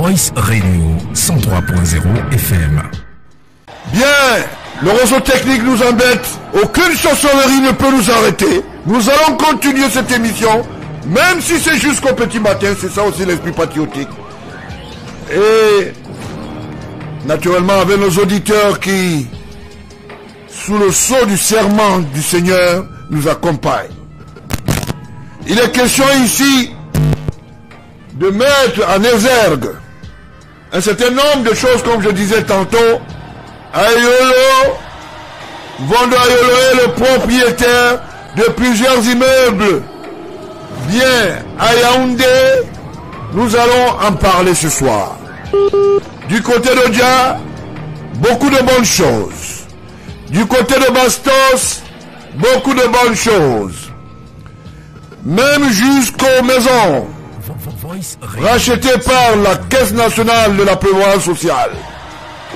Voice Radio 103.0 FM. Bien, le réseau technique nous embête. Aucune sorcellerie ne peut nous arrêter. Nous allons continuer cette émission, même si c'est jusqu'au petit matin. C'est ça aussi l'esprit patriotique. Et naturellement avec nos auditeurs qui, sous le sceau du serment du Seigneur, nous accompagnent. Il est question ici de mettre en exergue un certain nombre de choses, comme je disais tantôt. Ayolo, Vondo Ayolo est le propriétaire de plusieurs immeubles. Bien, à Yaoundé, nous allons en parler ce soir. Du côté de Dia, beaucoup de bonnes choses. Du côté de Bastos, beaucoup de bonnes choses. Même jusqu'aux maisons rachetées par la Caisse nationale de la prévoyance sociale,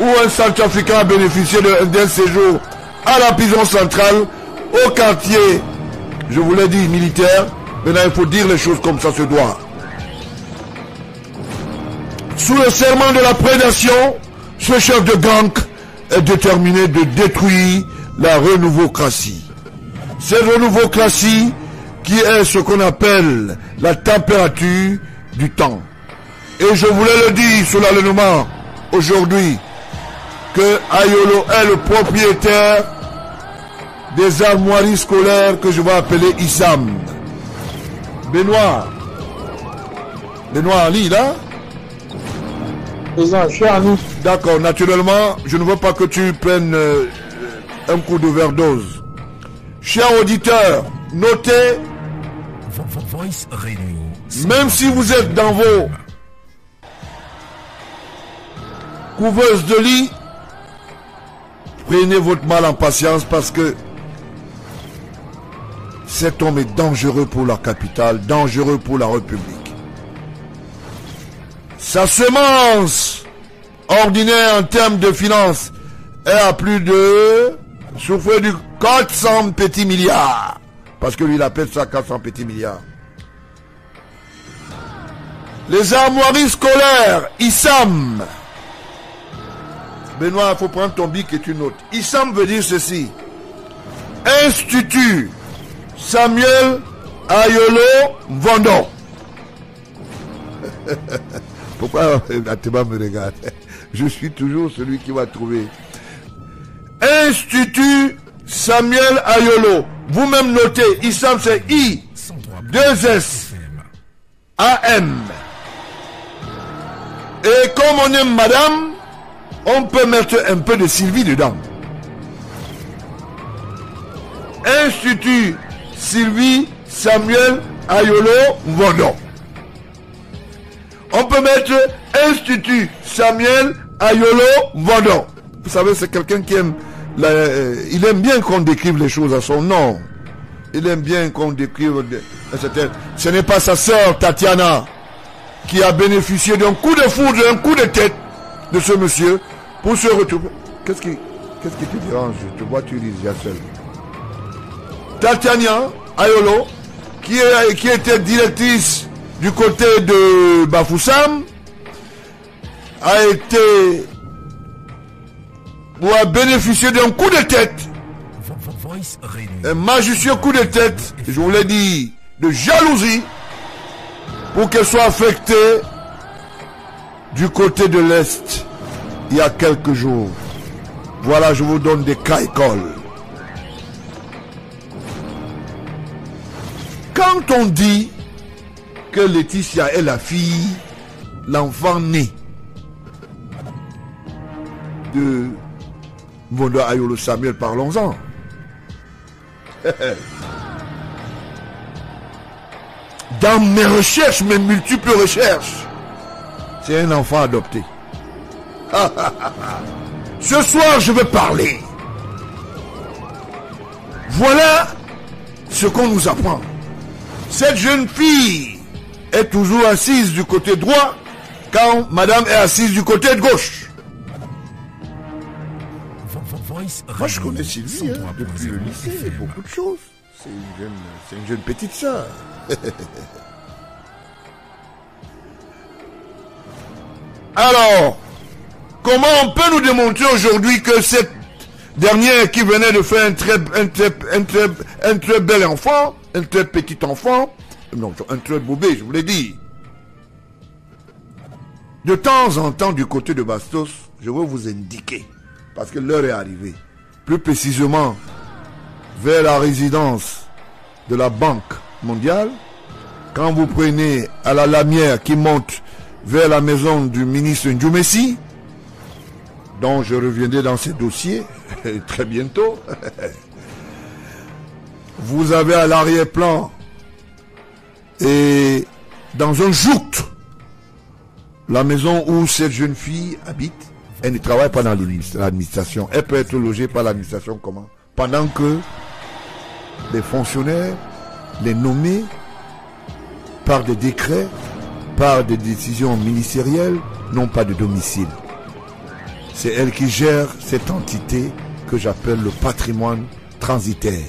où un Centrafricain a bénéficié d'un séjour à la prison centrale, au quartier, je vous l'ai dit, militaire. Maintenant, il faut dire les choses comme ça se doit. Sous le serment de la prédation, ce chef de gang est déterminé de détruire la renouvocratie. Cette renouvocratie qui est ce qu'on appelle la température du temps. Et je voulais le dire solennellement aujourd'hui que Ayolo est le propriétaire des armoiries scolaires que je vais appeler Issam. Benoît Ali, là? Président, je suis à nous. D'accord, naturellement, je ne veux pas que tu prennes un coup d'overdose. Chers auditeurs, notez, même si vous êtes dans vos couveuses de lit, prenez votre mal en patience parce que cet homme est dangereux pour la capitale, dangereux pour la République. Sa semence ordinaire en termes de finances est à plus de, souffle du 400 petits milliards. Parce que lui, il appelle ça 400 petits milliards. Les armoiries scolaires, Issam. Benoît, il faut prendre ton bic et tu notes. Issam veut dire ceci. Institut Samuel Ayolo Vondo. Pourquoi Ateba me regarde? Je suis toujours celui qui va trouver. Institut Samuel Ayolo. Vous-même notez. Issam, c'est I, 2S, AM. Et comme on aime madame, on peut mettre un peu de Sylvie dedans. Institut Sylvie Samuel Ayolo Vondo. On peut mettre Institut Samuel Ayolo Vondo. Vous savez, c'est quelqu'un qui aime... il aime bien qu'on décrive les choses à son nom. Il aime bien qu'on décrive... Ce n'est pas sa sœur Tatiana qui a bénéficié d'un coup de foudre, d'un coup de tête de ce monsieur pour se retrouver. Qu'est-ce qui te dérange? Je te vois, tu lis déjà seul. Tatiana Ayolo, qui était directrice du côté de Bafoussam, a bénéficié d'un coup de tête, un majestueux coup de tête, je vous l'ai dit, de jalousie, pour qu'elle soit affectée du côté de l'Est il y a quelques jours. Voilà, je vous donne des cas écoles. Quand on dit que Laetitia est la fille, l'enfant né de Vondo Ayolo Samuel, parlons-en. Dans mes recherches, mes multiples recherches, c'est un enfant adopté. Ce soir, je vais parler. Voilà ce qu'on nous apprend. Cette jeune fille est toujours assise du côté droit quand madame est assise du côté de gauche. Moi, je connais Sylvie depuis le lycée, beaucoup de choses. C'est une jeune petite sœur. Alors, comment on peut nous démontrer aujourd'hui que cette dernière qui venait de faire un très bel enfant, un très petit enfant, non, un très bébé, je vous l'ai dit. De temps en temps, du côté de Bastos, je veux vous indiquer, parce que l'heure est arrivée, plus précisément vers la résidence de la Banque mondiale, quand vous prenez à la lamière qui monte vers la maison du ministre Ndjoumessi, dont je reviendrai dans ces dossiers très bientôt, vous avez à l'arrière-plan et dans un joute la maison où cette jeune fille habite. Elle ne travaille pas dans l'administration. Elle peut être logée par l'administration comment? Pendant que les fonctionnaires, les nommés par des décrets, par des décisions ministérielles, n'ont pas de domicile. C'est elle qui gère cette entité que j'appelle le patrimoine transitaire.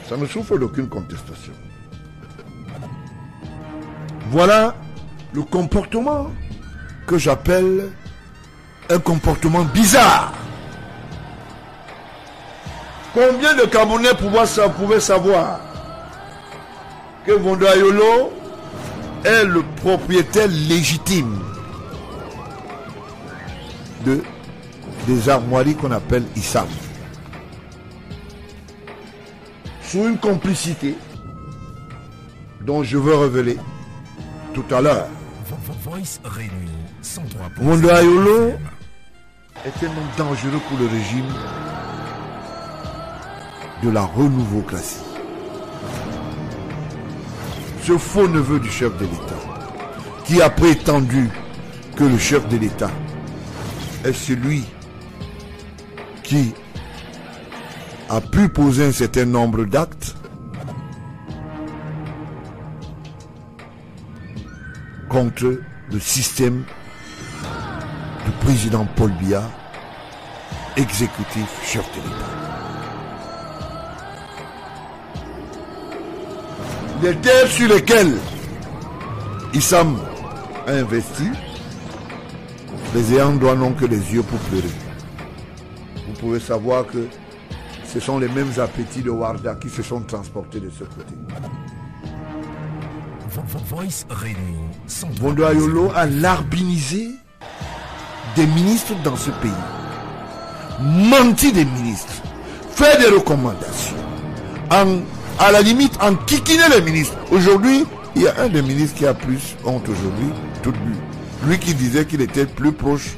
Ça ne souffre d'aucune contestation. Voilà le comportement que j'appelle un comportement bizarre. Combien de Camerounais pouvaient savoir que Vondoayolo est le propriétaire légitime des armoiries qu'on appelle Issam, sous une complicité dont je veux révéler tout à l'heure. Vondoayolo est un homme dangereux pour le régime de la renouveau-classique. Ce faux neveu du chef de l'État, qui a prétendu que le chef de l'État est celui qui a pu poser un certain nombre d'actes contre le système du président Paul Biya, exécutif chef de l'État. Les terres sur lesquelles Issam a investi, les ayants droit n'ont que les yeux pour pleurer. Vous pouvez savoir que ce sont les mêmes appétits de Warda qui se sont transportés de ce côté. Vondoayolo a larbinisé des ministres dans ce pays, menti des ministres, fait des recommandations, à la limite en kikiné les ministres. Aujourd'hui, il y a un des ministres qui a plus honte aujourd'hui, tout lui qui disait qu'il était plus proche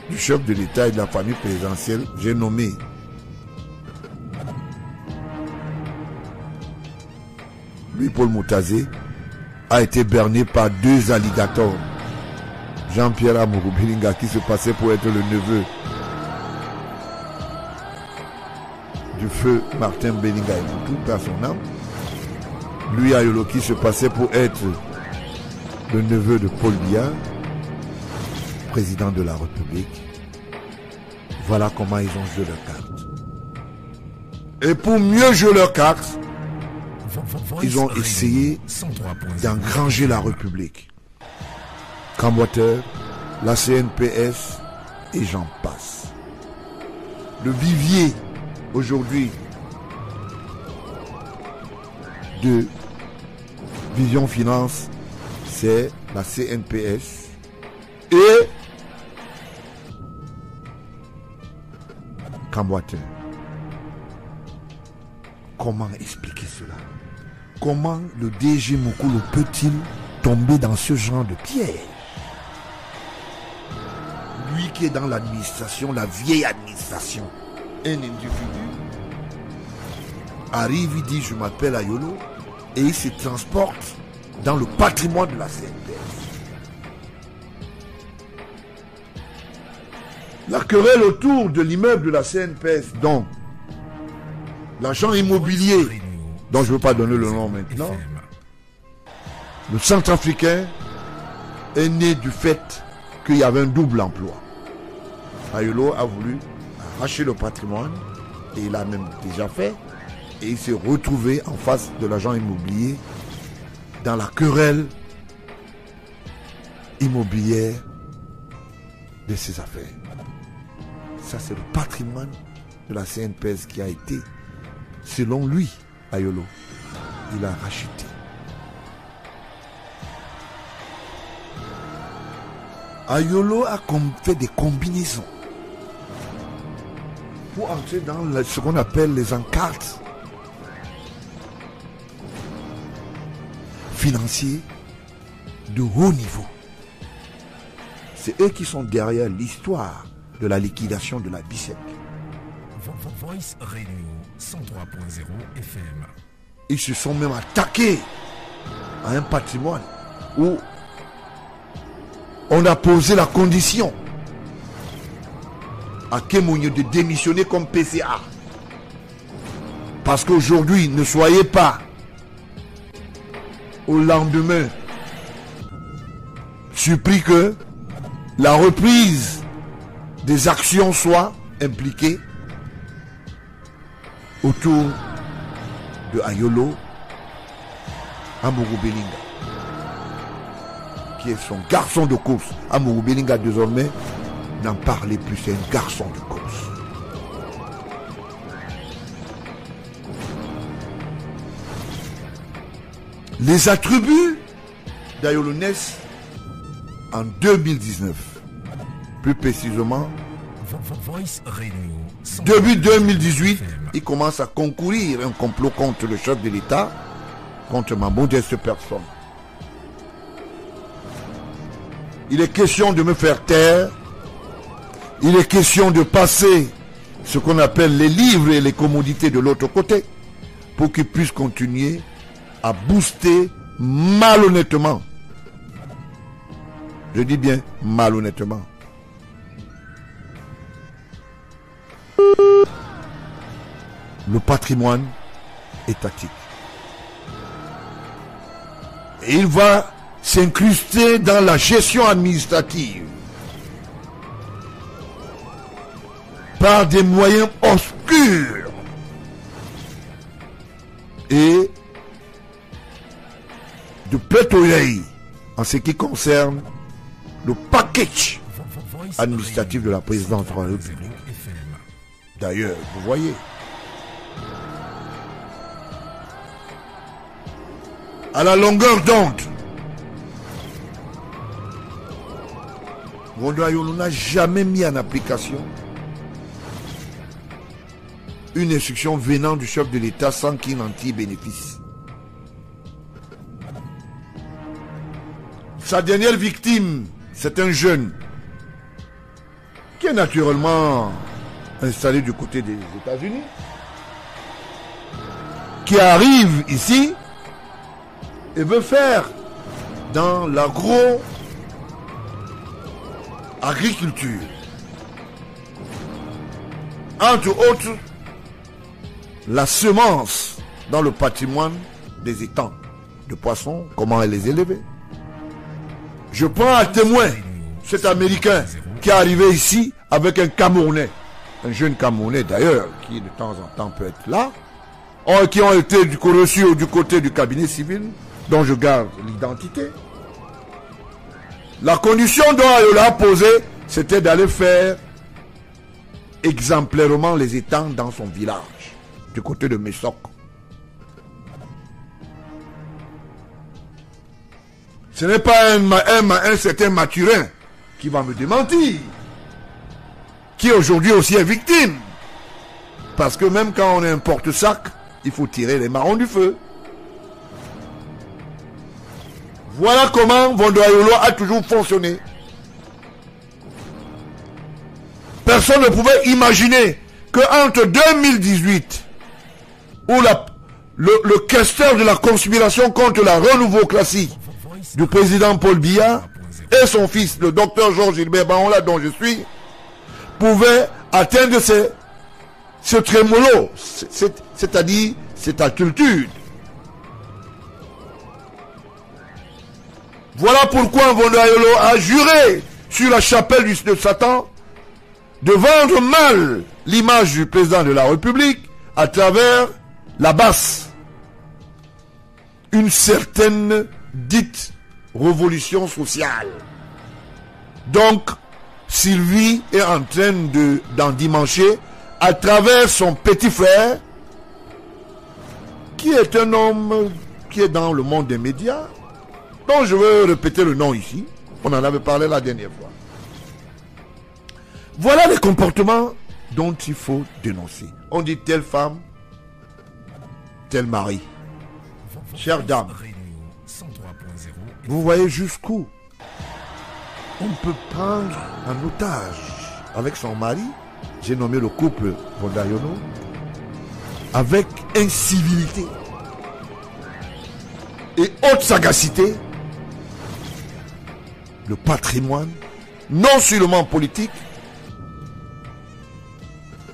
du chef de l'État et de la famille présidentielle. J'ai nommé Louis-Paul Moutazé, a été berné par deux alligators. Jean-Pierre Amourou Bilinga, qui se passait pour être le neveu du feu Martin Belinga et Moutou, par son âme. Lui Ayolo, qui se passait pour être le neveu de Paul Biya, président de la République. Voilà comment ils ont joué leur carte. Et pour mieux jouer leur carte, ils ont essayé d'engranger la République. Camwater, la CNPS et j'en passe. Le vivier aujourd'hui de Vision Finance, c'est la CNPS et Camwater. Comment expliquer cela? Comment le DG Mokolo peut-il tomber dans ce genre de piège? Lui qui est dans l'administration, la vieille administration, un individu arrive, il dit je m'appelle Ayolo et il se transporte dans le patrimoine de la CNPS. La querelle autour de l'immeuble de la CNPS, dont l'agent immobilier, dont je ne veux pas donner le nom maintenant, le Centrafricain, est né du fait qu'il y avait un double emploi. Ayolo a voulu arracher le patrimoine, et il l'a même déjà fait, et il s'est retrouvé en face de l'agent immobilier dans la querelle immobilière de ses affaires. Ça, c'est le patrimoine de la CNPS qui a été, selon lui, Ayolo, il a racheté. Ayolo a fait des combinaisons pour entrer dans ce qu'on appelle les encarts financiers de haut niveau. C'est eux qui sont derrière l'histoire de la liquidation de la BICEC. Voice Radio 103.0 FM. Ils se sont même attaqués à un patrimoine où on a posé la condition à Kemounio de démissionner comme PCA. Parce qu'aujourd'hui, ne soyez pas au lendemain surpris que la reprise des actions soit impliquée autour de Ayolo Amourou Belinga, qui est son garçon de course. Amourou Belinga désormais n'en parlez plus, c'est un garçon de course. Les attributs d'Ayolo naissent en 2019, plus précisément début 2018, il commence à concourir un complot contre le chef de l'État, contre ma modeste personne. Il est question de me faire taire, il est question de passer ce qu'on appelle les livres et les commodités de l'autre côté, pour qu'il puisse continuer à booster malhonnêtement. Je dis bien malhonnêtement. Le patrimoine étatique. Et il va s'incruster dans la gestion administrative par des moyens obscurs et de plaidoyer en ce qui concerne le package administratif de la présidence de la République. D'ailleurs, vous voyez, à la longueur d'onde, Wondo Ayolo n'a jamais mis en application une instruction venant du chef de l'État sans qu'il en tire bénéfice. Sa dernière victime, c'est un jeune qui est naturellement installé du côté des États-Unis, qui arrive ici et veut faire dans l'agro-agriculture, entre autres, la semence dans le patrimoine des étangs de poissons, comment les élever. Je prends à témoin cet Américain qui est arrivé ici avec un Camerounais, un jeune Camerounais d'ailleurs, qui de temps en temps peut être là, qui ont été reçus du côté du cabinet civil, dont je garde l'identité. La condition dont Ayolo a posé, c'était d'aller faire exemplairement les étangs dans son village, du côté de Messok. Ce n'est pas un certain Mathurin qui va me démentir, qui aujourd'hui aussi est victime. Parce que même quand on est un porte-sac, il faut tirer les marrons du feu. Voilà comment Wondo Ayolo a toujours fonctionné. Personne ne pouvait imaginer qu'entre 2018, où le questeur de la conspiration contre la renouveau classique du président Paul Biya et son fils, le docteur Georges Gilbert Baonla, dont je suis, pouvaient atteindre ce trémolo, c'est-à-dire cette altitude. Voilà pourquoi Wondo Ayolo a juré sur la chapelle de Satan de vendre mal l'image du président de la République à travers la basse. Une certaine dite révolution sociale. Donc, Sylvie est en train d'endimancher à travers son petit frère, qui est un homme qui est dans le monde des médias, dont je veux répéter le nom ici. On en avait parlé la dernière fois. Voilà les comportements dont il faut dénoncer. On dit telle femme, tel mari. Chère dame, vous voyez jusqu'où on peut prendre en otage avec son mari, j'ai nommé le couple Vondayono, avec incivilité et haute sagacité, le patrimoine, non seulement politique,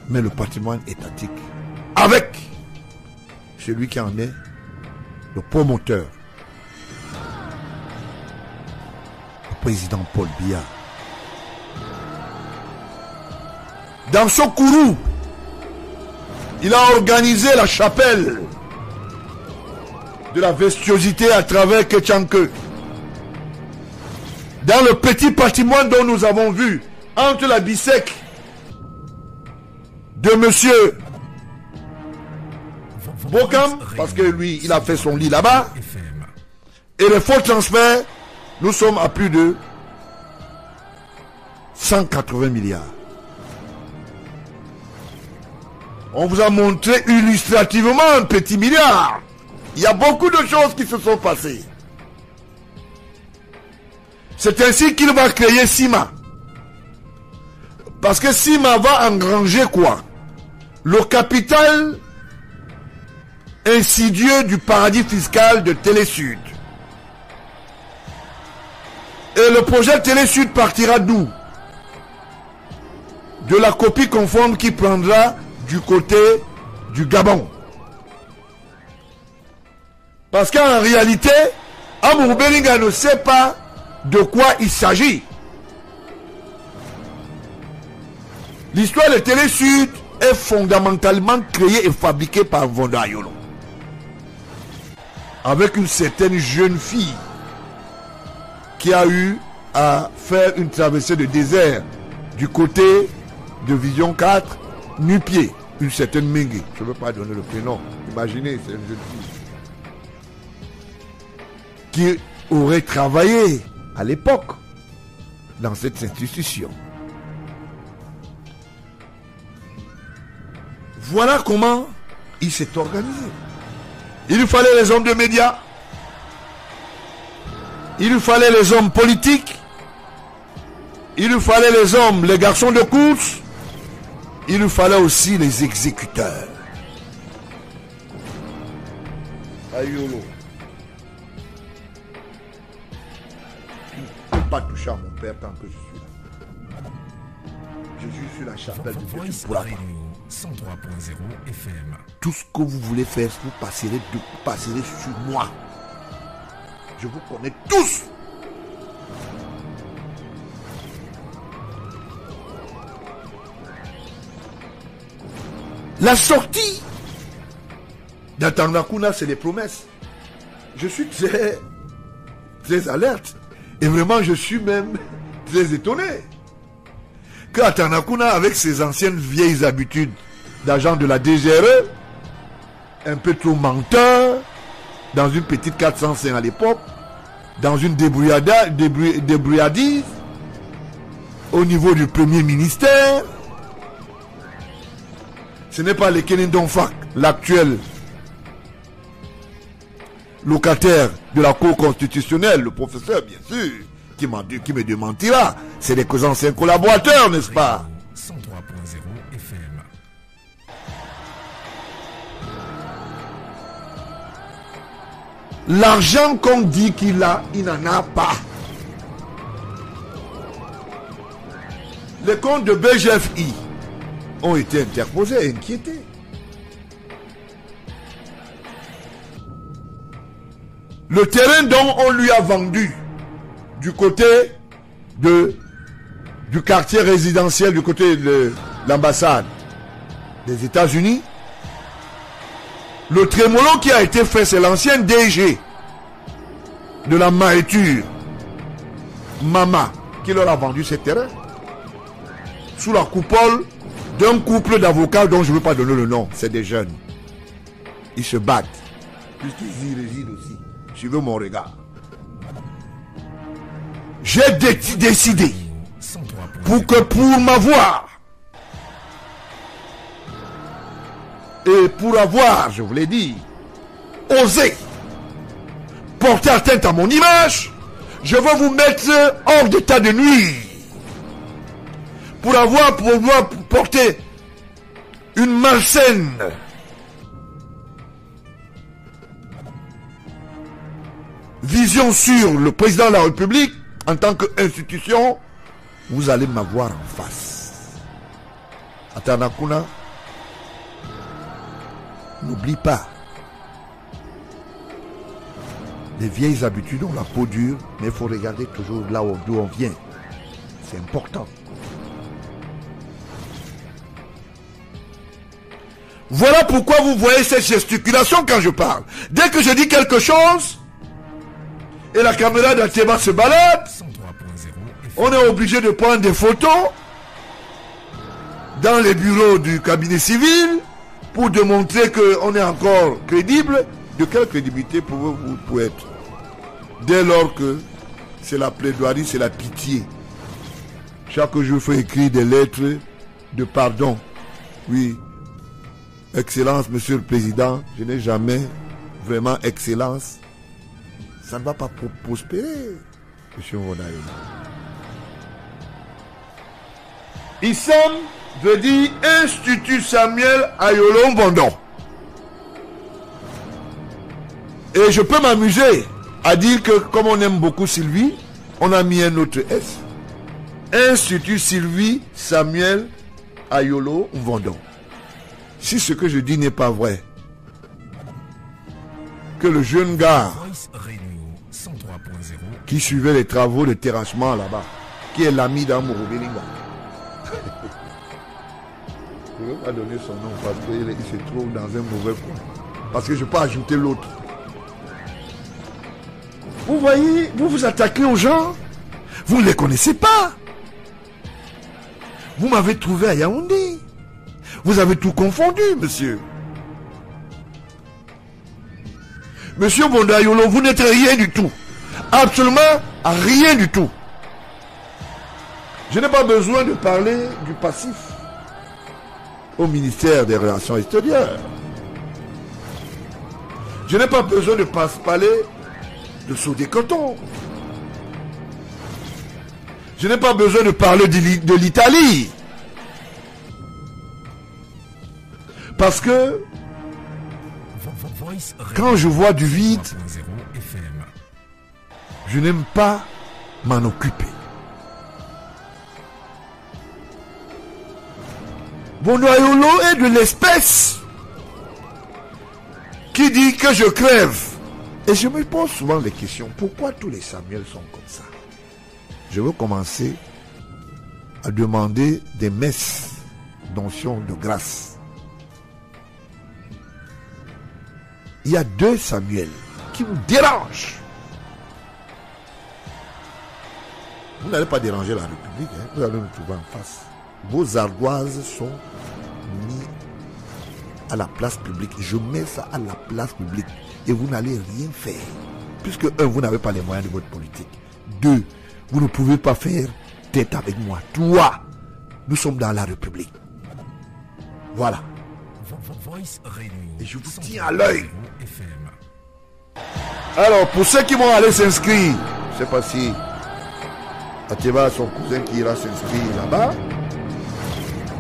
mais le patrimoine étatique, avec celui qui en est le promoteur, le président Paul Biya. Dans Sokourou, il a organisé la chapelle de la vertuosité à travers Ketchanke. Dans le petit patrimoine dont nous avons vu, entre la Bissek de monsieur Bokam, parce que lui, il a fait son lit là-bas, et les faux transferts, nous sommes à plus de 180 milliards. On vous a montré illustrativement un petit milliard. Il y a beaucoup de choses qui se sont passées. C'est ainsi qu'il va créer Sima. Parce que Sima va engranger quoi? Le capital insidieux du paradis fiscal de Télésud. Et le projet Télésud partira d'où? De la copie conforme qui prendra du côté du Gabon. Parce qu'en réalité, Amour Belinga ne sait pas de quoi il s'agit. L'histoire de Télésud est fondamentalement créée et fabriquée par Vondayono. Avec une certaine jeune fille qui a eu à faire une traversée de désert du côté de Vision 4, nu-pied, une certaine Mengue. Je ne veux pas donner le prénom. Imaginez, c'est une jeune fille qui aurait travaillé à l'époque dans cette institution. Voilà comment il s'est organisé. Il lui fallait les hommes de médias, il lui fallait les hommes politiques, il lui fallait les hommes, les garçons de course, il lui fallait aussi les exécuteurs. Ayolo, tu ne peux pas toucher à mon père tant que je suis là. Je suis sur la chapelle de Dieu, tu ne pourras pas. 103.0 FM. Tout ce que vous voulez faire, vous passerez sur moi. Je vous connais tous. La sortie d'Atanakuna, c'est les promesses. Je suis très alerte. Et vraiment, je suis même très étonné que Atanakuna, avec ses anciennes vieilles habitudes d'agent de la DGRE, un peu trop menteur, dans une petite 405 à l'époque, dans une débrouillardise, au niveau du premier ministère. Ce n'est pas le Kenindon Fak, l'actuel locataire de la Cour constitutionnelle, le professeur, bien sûr, qui me démentira. C'est des anciens collaborateurs, n'est-ce pas? 103.0 FM. L'argent qu'on dit qu'il a, il n'en a pas. Les comptes de BGFI ont été interposés et inquiétés. Le terrain dont on lui a vendu du côté du quartier résidentiel, du côté de l'ambassade des États-Unis, le trémolo qui a été fait, c'est l'ancien DG de la Maïture, Mama, qui leur a vendu ces terrains. Sous la coupole d'un couple d'avocats dont je ne veux pas donner le nom. C'est des jeunes. Ils se battent. Puisqu'ils y résident aussi. Suivez mon regard. J'ai décidé pour m'avoir et pour avoir, je vous l'ai dit, osé porter atteinte à mon image, je veux vous mettre hors d'état de nuire. Pour pouvoir porter une malsaine vision sur le président de la République en tant qu'institution, vous allez m'avoir en face. Atanakuna, n'oublie pas. Les vieilles habitudes ont la peau dure, mais il faut regarder toujours là d'où on vient. C'est important. Voilà pourquoi vous voyez cette gesticulation quand je parle. Dès que je dis quelque chose, et la caméra d'Ateba se balade, on est obligé de prendre des photos dans les bureaux du cabinet civil pour démontrer qu'on est encore crédible. De quelle crédibilité pouvez-vous être? Dès lors que c'est la plaidoirie, c'est la pitié. Chaque jour, il faut écrire des lettres de pardon. Oui. Excellence, Monsieur le Président, je n'ai jamais vraiment excellence. Ça ne va pas prospérer, Monsieur Vondayo. ISAM veut dire Institut Samuel Ayolo Mbondon. Et je peux m'amuser à dire que comme on aime beaucoup Sylvie, on a mis un autre S. Institut Sylvie Samuel Ayolo Mbondon. Si ce que je dis n'est pas vrai, que le jeune gars qui suivait les travaux de terrassement là-bas, qui est l'ami d'Amourou Belinga, je ne veux pas donner son nom parce qu'il se trouve dans un mauvais coin. Parce que je peux ajouter l'autre. Vous voyez, vous vous attaquez aux gens, vous ne les connaissez pas. Vous m'avez trouvé à Yaoundé. Vous avez tout confondu, monsieur. Monsieur Bondayolo, vous n'êtes rien du tout. Absolument rien du tout. Je n'ai pas besoin de parler du passif au ministère des Relations extérieures. Je n'ai pas besoin de parler de Sodé-Coton. Je n'ai pas besoin de parler de l'Italie. Parce que quand je vois du vide, je n'aime pas m'en occuper. Bondayolo est de l'espèce qui dit que je crève. Et je me pose souvent les questions. Pourquoi tous les Samuels sont comme ça? Je veux commencer à demander des messes d'onction de grâce. Il y a deux Samuel qui vous dérangent. Vous n'allez pas déranger la République, hein? Vous allez nous trouver en face. Vos ardoises sont mises à la place publique. Je mets ça à la place publique et vous n'allez rien faire. Puisque, un, vous n'avez pas les moyens de votre politique. Deux, vous ne pouvez pas faire tête avec moi. Trois, nous sommes dans la République. Voilà. Et je vous tiens à l'œil. Alors, pour ceux qui vont aller s'inscrire, je ne sais pas si Ateba a son cousin qui ira s'inscrire là-bas.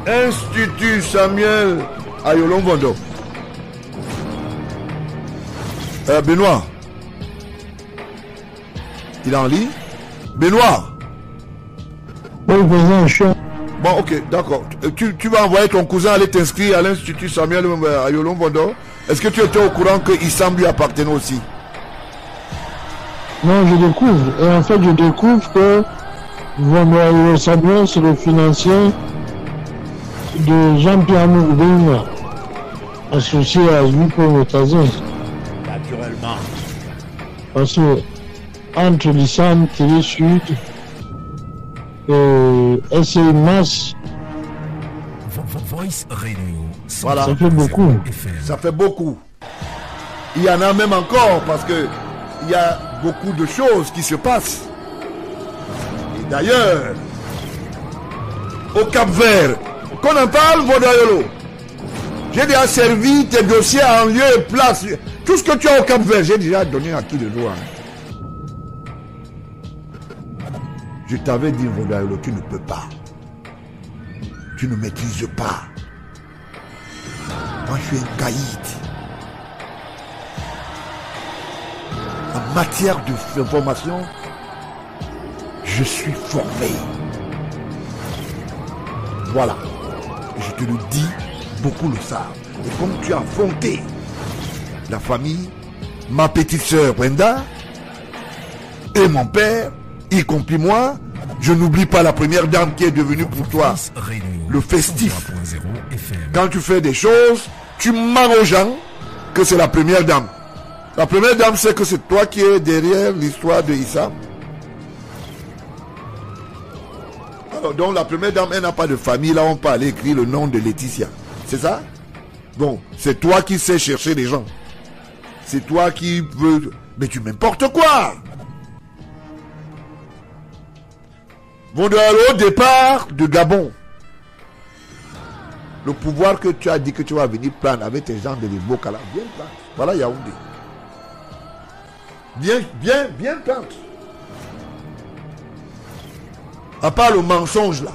Institut Samuel Ayolo Mbondon. Benoît. Il est en ligne? Benoît. Oui, président, je suis... Bon, ok, d'accord. Tu vas envoyer ton cousin aller t'inscrire à l'Institut Samuel Ayolo Mbondon. Est-ce que tu étais au courant que Issam lui appartenait aussi? Non, je découvre. Et en fait, je découvre que Ayolo Samuel, c'est le financier de Jean-Pierre Mourdin, associé à lui pour Motazin. Naturellement. Parce que entre l'Issam, Télé Sud SCI Mass. Voice Radio. Voilà. Ça fait beaucoup. Ça fait beaucoup. Il y en a même encore parce que il y a beaucoup de choses qui se passent. Et d'ailleurs, au Cap-Vert, qu'on en parle, Vodayolo. J'ai déjà servi tes dossiers en lieu et place. Tout ce que tu as au Cap-Vert, j'ai déjà donné à qui de droit. Je t'avais dit, Vodayolo, tu ne peux pas. Tu ne maîtrises pas. Moi, je suis un caïd. En matière d'information, je suis formé. Voilà. Je te le dis, beaucoup le savent. Et comme tu as affronté la famille, ma petite sœur Brenda et mon père, y compris moi, je n'oublie pas la première dame qui est devenue pour toi le festif. Quand tu fais des choses, tu mens aux gens que c'est la première dame. La première dame, c'est que c'est toi qui es derrière l'histoire de Issa. Alors, donc la première dame, elle n'a pas de famille. Là, on peut aller écrire le nom de Laetitia. C'est ça? Donc, c'est toi qui sais chercher les gens. C'est toi qui veux... Mais tu m'importes quoi? Vondayolo, au départ de Gabon, le pouvoir que tu as dit que tu vas venir prendre avec tes gens de l'Ibokala, viens prendre. Voilà Yaoundé. Bien prendre. À part le mensonge là.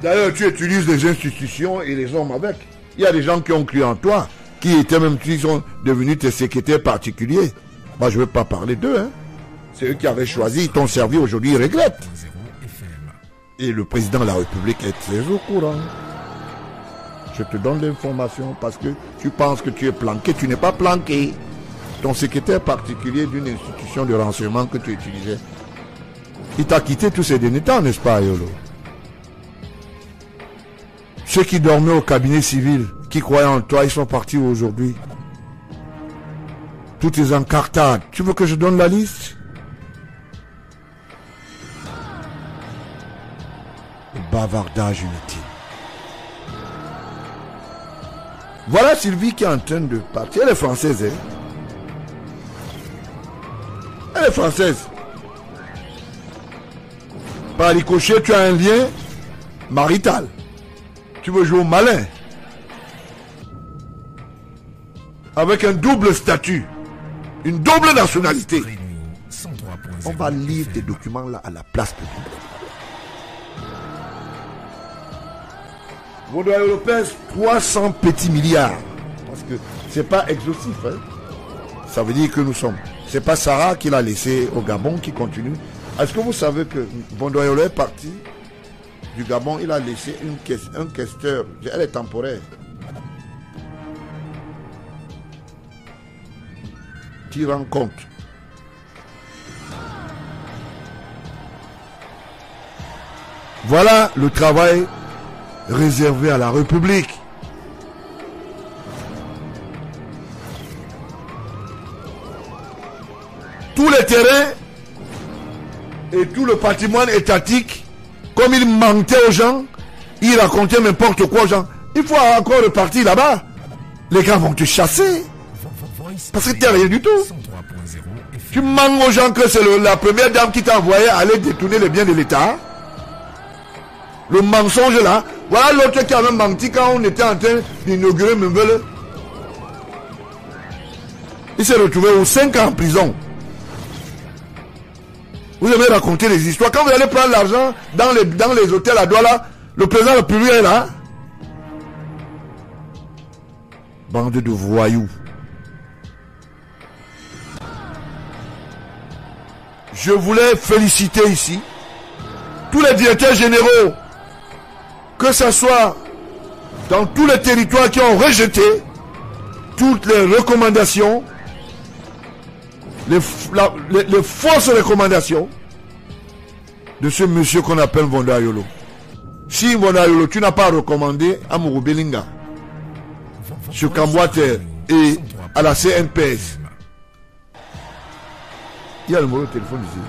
D'ailleurs, tu utilises les institutions et les hommes avec. Il y a des gens qui ont cru en toi, qui étaient même, qui sont devenus tes secrétaires particuliers. Moi, je ne veux pas parler d'eux, hein. C'est eux qui avaient choisi, ils t'ont servi, aujourd'hui ils regrettent. Et le président de la République est très au courant. Je te donne l'information parce que tu penses que tu es planqué, tu n'es pas planqué. Ton secrétaire particulier d'une institution de renseignement que tu utilisais, il t'a quitté tous ces derniers temps, n'est-ce pas, Yolo? Ceux qui dormaient au cabinet civil, qui croyaient en toi, ils sont partis aujourd'hui. Toutes les encartades. Tu veux que je donne la liste? Le bavardage inutile. Voilà Sylvie qui est en train de partir. Elle est française, hein? Elle est française. Par ricochet, tu as un lien marital. Tu veux jouer au malin. Avec un double statut. Une double nationalité. On va lire tes documents là à la place publique. Vodayolo pèse 300 petits milliards. Parce que c'est pas exhaustif. Hein? Ça veut dire que nous sommes. C'est pas Sarah qui l'a laissé au Gabon qui continue. Est-ce que vous savez que Vodayolo est parti du Gabon, il a laissé un questeur. Elle est temporaire. Tu rends compte. Voilà le travail réservé à la République. Tous les terrains et tout le patrimoine étatique, comme il mentait aux gens, il racontait n'importe quoi aux gens. Il faut encore repartir là-bas. Les gars vont te chasser. Parce que tu n'es rien du tout. Tu mens aux gens que c'est la première dame qui t'a envoyé aller détourner les biens de l'État. Le mensonge là. Voilà l'autre qui avait menti quand on était en train d'inaugurer Mbele. Il s'est retrouvé aux 5 ans en prison. Vous aimez raconter les histoires. Quand vous allez prendre l'argent dans les hôtels à Douala, le président de la République est là. Bande de voyous. Je voulais féliciter ici tous les directeurs généraux, que ce soit dans tous les territoires qui ont rejeté toutes les recommandations, les fausses recommandations de ce monsieur qu'on appelle Vodayolo. Si Vodayolo, tu n'as pas recommandé à Belinga, sur Camboater et à la CNPS, il y a le numéro de téléphone ici.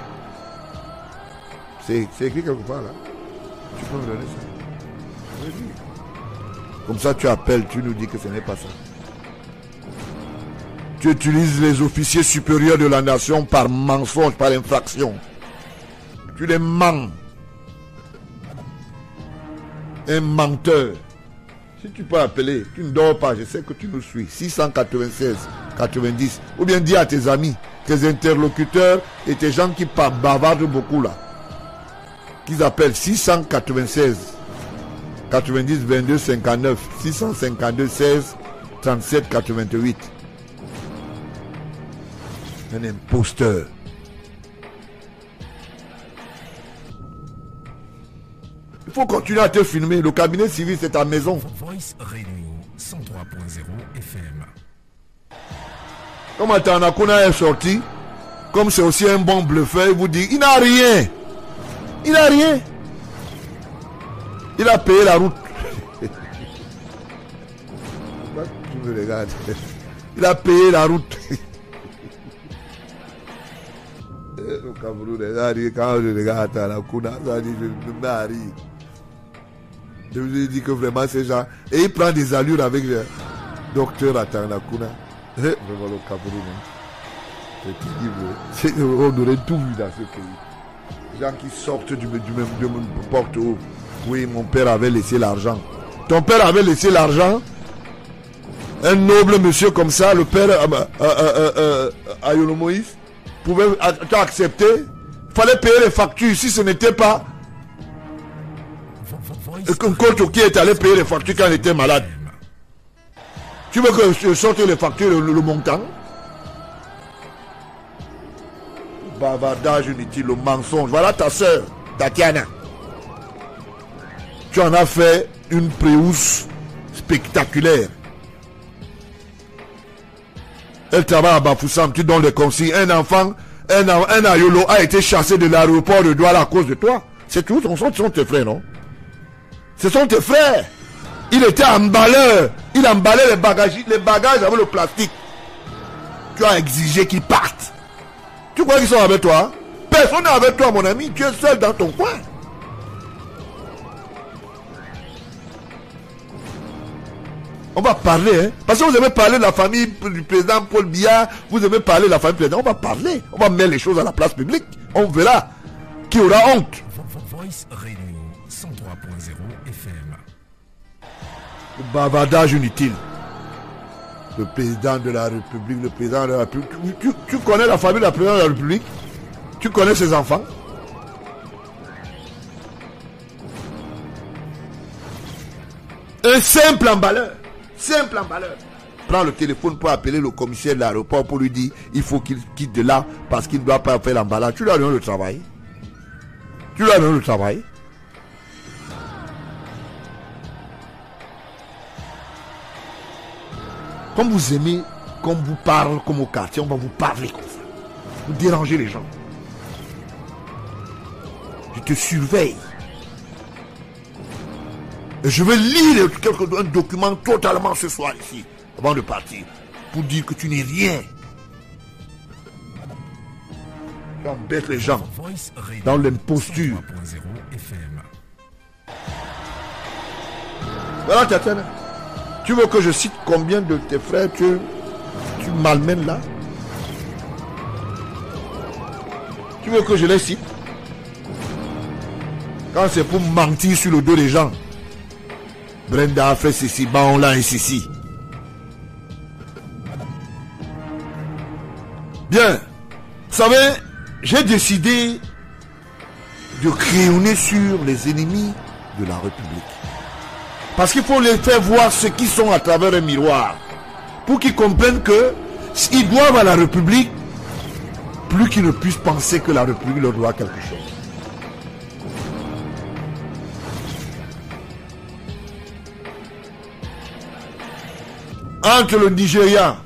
C'est écrit quelque part là. Tu peux me donner ça. Je vais dire. Comme ça, tu appelles, tu nous dis que ce n'est pas ça. Tu utilises les officiers supérieurs de la nation par mensonge, par infraction. Tu les mens. Un menteur. Si tu peux appeler, tu ne dors pas, je sais que tu nous suis. 696, 90. Ou bien dis à tes amis, tes interlocuteurs et tes gens qui bavardent beaucoup là. Qu'ils appellent 696, 90, 22, 59. 652, 16, 37, 88. Un imposteur. Il faut continuer à te filmer. Le cabinet civil, c'est ta maison. Voice Radio 103.0 FM. Comme Atanakuna est sorti, comme c'est aussi un bon bluffeur, il vous dit, il n'a rien. Il n'a rien. Il a payé la route. Pourquoi tu me regardes? Il a payé la route. Au Cameroun, quand je regarde Atanakuna, ça dit, je me marie. Je vous ai dit que vraiment ces gens... Et il prend des allures avec le docteur Atanakuna. Vraiment le Cameroun. C'est terrible. On aurait tout vu dans ce pays. Les gens qui sortent du même porte où. Oui, mon père avait laissé l'argent. Ton père avait laissé l'argent. Un noble monsieur comme ça, le père Ayolo Moïse, pouvait accepter. Il fallait payer les factures. Si ce n'était pas... Koto qui est allé payer les factures quand il était malade. Tu veux que je sorte les factures, le montant? Bavardage inutile, le mensonge. Voilà ta soeur, Tatiana. Tu en as fait une préhousse spectaculaire. Elle travaille à Bafoussam, tu donnes des consignes. Un enfant, un Ayolo a été chassé de l'aéroport de Douala à cause de toi. C'est tout, ce sont tes frères, non? Ce sont tes frères. Il était emballeur. Il emballait les bagages avec le plastique. Tu as exigé qu'ils partent. Tu crois qu'ils sont avec toi? Personne n'est avec toi, mon ami. Tu es seul dans ton coin. On va parler, hein? Parce que vous aimez parler de la famille du président Paul Biya. Vous aimez parler de la famille du président. On va parler. On va mettre les choses à la place publique. On verra qui aura honte. Voice Radio 103.0 FM. Bavardage inutile. Le président de la République, le président de la République. Tu connais la famille du président de la République? Tu connais ses enfants? Un simple emballeur. Simple emballeur. Prends le téléphone pour appeler le commissaire de l'aéroport pour lui dire il faut qu'il quitte de là parce qu'il ne doit pas faire l'emballage. Tu lui as donné le travail. Tu lui as donné le travail. Comme vous aimez, comme vous parlez comme au quartier, on va vous parler comme ça. Vous dérangez les gens. Je te surveille. Et je vais lire un document totalement ce soir ici, avant de partir, pour dire que tu n'es rien. Tu embêtes les gens dans l'imposture. Voilà, Tatiana. Tu veux que je cite combien de tes frères tu malmènes là? Tu veux que je les cite? Quand c'est pour mentir sur le dos des gens. Brenda a fait ceci, on l'a et ceci. Bien. Vous savez, j'ai décidé de crayonner sur les ennemis de la République. Parce qu'il faut les faire voir ce qu'ils sont à travers un miroir. Pour qu'ils comprennent que s'ils doivent à la République, plus qu'ils ne puissent penser que la République leur doit quelque chose. Entre le Nigeria,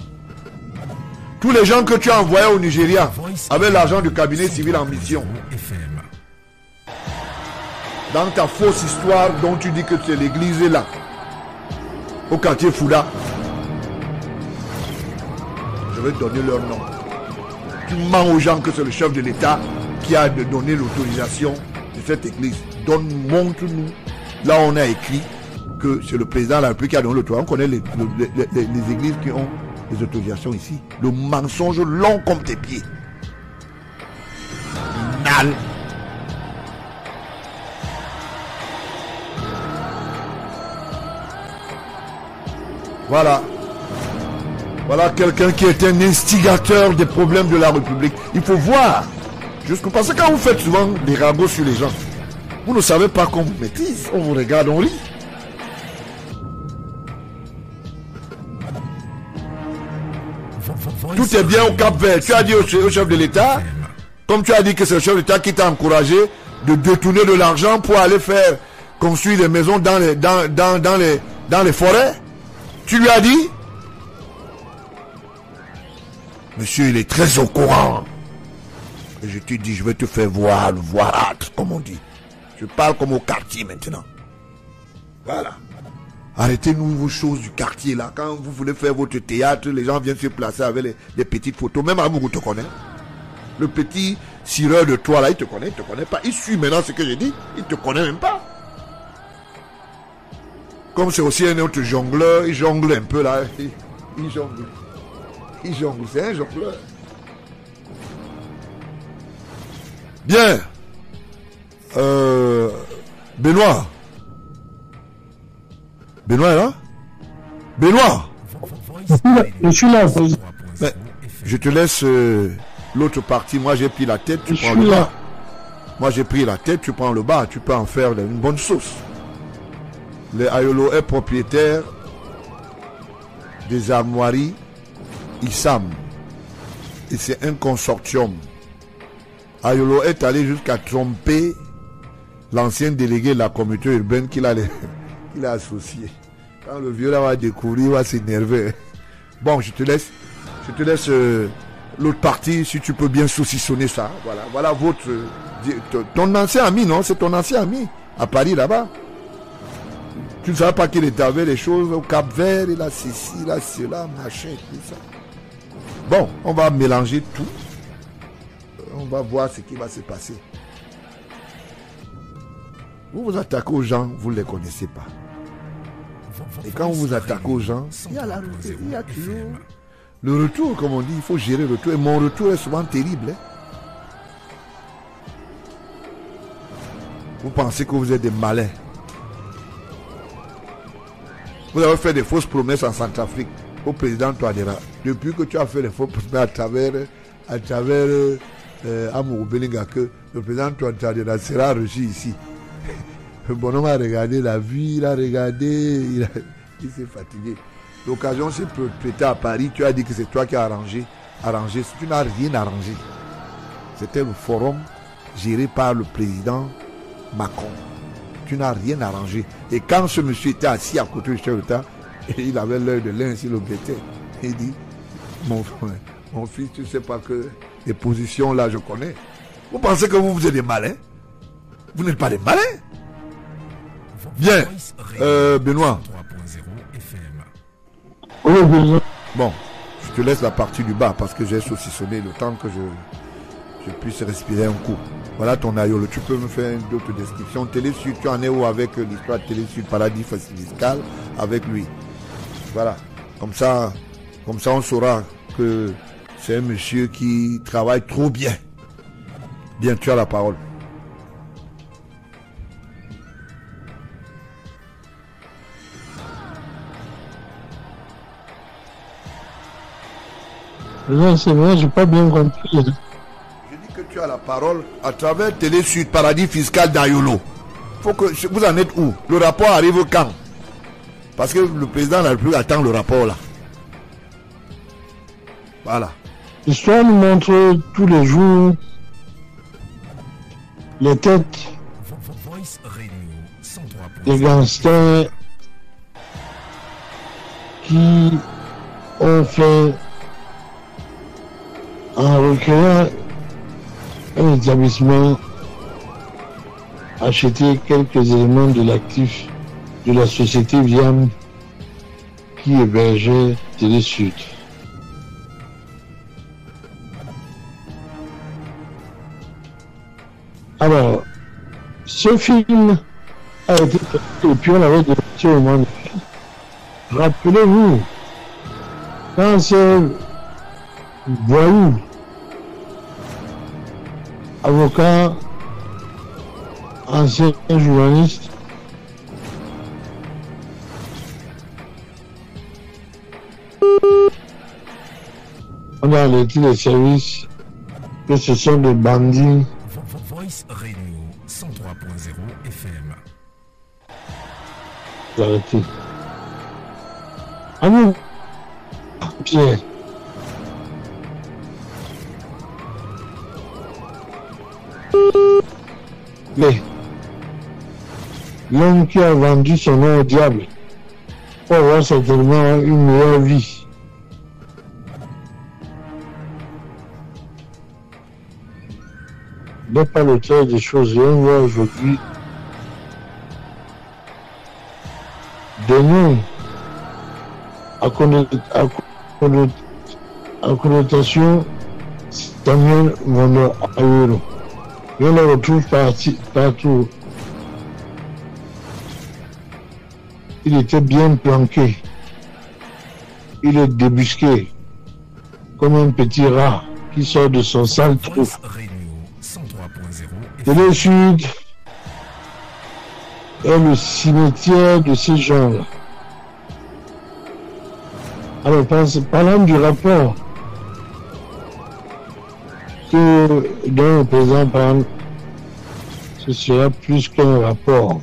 tous les gens que tu as envoyés au Nigeria avec l'argent du cabinet civil en mission, dans ta fausse histoire dont tu dis que c'est l'église là, au quartier Fouda, je vais donner leur nom. Tu mens aux gens que c'est le chef de l'État qui a donné l'autorisation de cette église. Montre-nous. Là, on a écrit que c'est le président de la République qui a donné le toit. On connaît les églises qui ont les autorisations ici. Le mensonge long comme tes pieds. Nal. Voilà. Voilà quelqu'un qui est un instigateur des problèmes de la République. Il faut voir. Parce que quand vous faites souvent des ragots sur les gens, vous ne savez pas qu'on vous maîtrise. On vous regarde, on rit. Tout est bien au Cap-Vert. Tu as dit au chef de l'État, comme tu as dit que c'est le chef de l'État qui t'a encouragé de détourner de l'argent pour aller faire construire des maisons dans les forêts. Tu lui as dit, monsieur, il est très au courant. Et je te dis, je vais te faire voir, comme on dit. Je parle comme au quartier maintenant. Voilà. Arrêtez-nous vos choses du quartier là. Quand vous voulez faire votre théâtre, les gens viennent se placer avec les petites photos. Même Amourou te connaît. Le petit cireur de toi là, il te connaît pas. Il suit maintenant ce que j'ai dit. Il te connaît même pas. Comme c'est aussi un autre jongleur, il jongle un peu là. Il jongle. C'est un jongleur. Bien. Benoît. Benoît est là? Benoît! Je suis là. Mais, je te laisse l'autre partie. Moi j'ai pris la tête, tu prends le bas. Moi j'ai pris la tête, tu prends le bas. Tu peux en faire une bonne sauce. Le Ayolo est propriétaire des armoiries Issam. Et c'est un consortium. Ayolo est allé jusqu'à tromper l'ancien délégué de la communauté urbaine qu'il a associé. Quand le vieux là va découvrir, il va s'énerver. Bon, je te laisse l'autre partie, si tu peux bien saucissonner ça. Voilà ton ancien ami, non? C'est ton ancien ami à Paris là-bas. Tu ne savais pas qu'il était avec les choses au Cap-Vert, il a ceci, il a cela, machin, tout ça. Bon, on va mélanger tout. On va voir ce qui va se passer. Vous vous attaquez aux gens, vous ne les connaissez pas. Et quand vous vous attaquez aux gens, il y a toujours le retour, comme on dit, il faut gérer le retour. Et mon retour est souvent terrible. Vous pensez que vous êtes des malins. Vous avez fait des fausses promesses en Centrafrique au président Touadéra. Depuis que tu as fait des fausses promesses à travers Amourou Belinga, que le président Touadéra sera reçu ici. Le bonhomme a regardé la vie, il a regardé, il s'est fatigué. L'occasion s'est prêtée à Paris, tu as dit que c'est toi qui as arrangé. Tu n'as rien arrangé. C'était le forum géré par le président Macron. Tu n'as rien arrangé. Et quand ce monsieur était assis à côté du chef d'État, il avait l'œil de l'un sur le guettait. Il dit, mon fils, tu ne sais pas que les positions là, je connais. Vous pensez que vous êtes des malins? Vous n'êtes pas des malins? Bien. Benoît. Bon, je te laisse la partie du bas parce que j'ai saucissonné le temps que je puisse respirer un coup. Voilà ton Ayolo. Tu peux me faire d'autres descriptions. Télé Sud, tu en es où avec l'histoire de Télé Sud, Paradis Fiscal avec lui? Voilà. Comme ça on saura que c'est un monsieur qui travaille trop bien. Bien, tu as la parole. Non, c'est vrai, j'ai pas bien compris. Je dis que tu as la parole à travers Télé Sud, Paradis Fiscal d'Ayolo. Faut que vous en êtes où? Le rapport arrive quand? Parce que le président de la République attend le rapport là. Voilà. L'histoire nous montre tous les jours les têtes des gangsters qui ont fait, en recueillant un établissement, acheter quelques éléments de l'actif de la société Viam qui hébergeait Télé Sud. Alors, Ce film a été fait et puis on avait débattu au moment. Rappelez-vous, quand ces voyous, avocats, anciens journalistes, on a alerté les services que ce sont des bandits. Voice Radio 103.0 FM. Arrêtez. Ah non, Pierre. Mais l'homme qui a vendu son nom au diable pour avoir certainement une meilleure vie. N'est pas le trait des choses. Et on voit aujourd'hui des noms à connotation Samuel Mono Ayoro. Et on le retrouve partout. Il était bien planqué. Il est débusqué comme un petit rat qui sort de son sale trou. Le Sud est le cimetière de ces gens-là. Alors, parlant du rapport dont le président parle, ce sera plus qu'un rapport.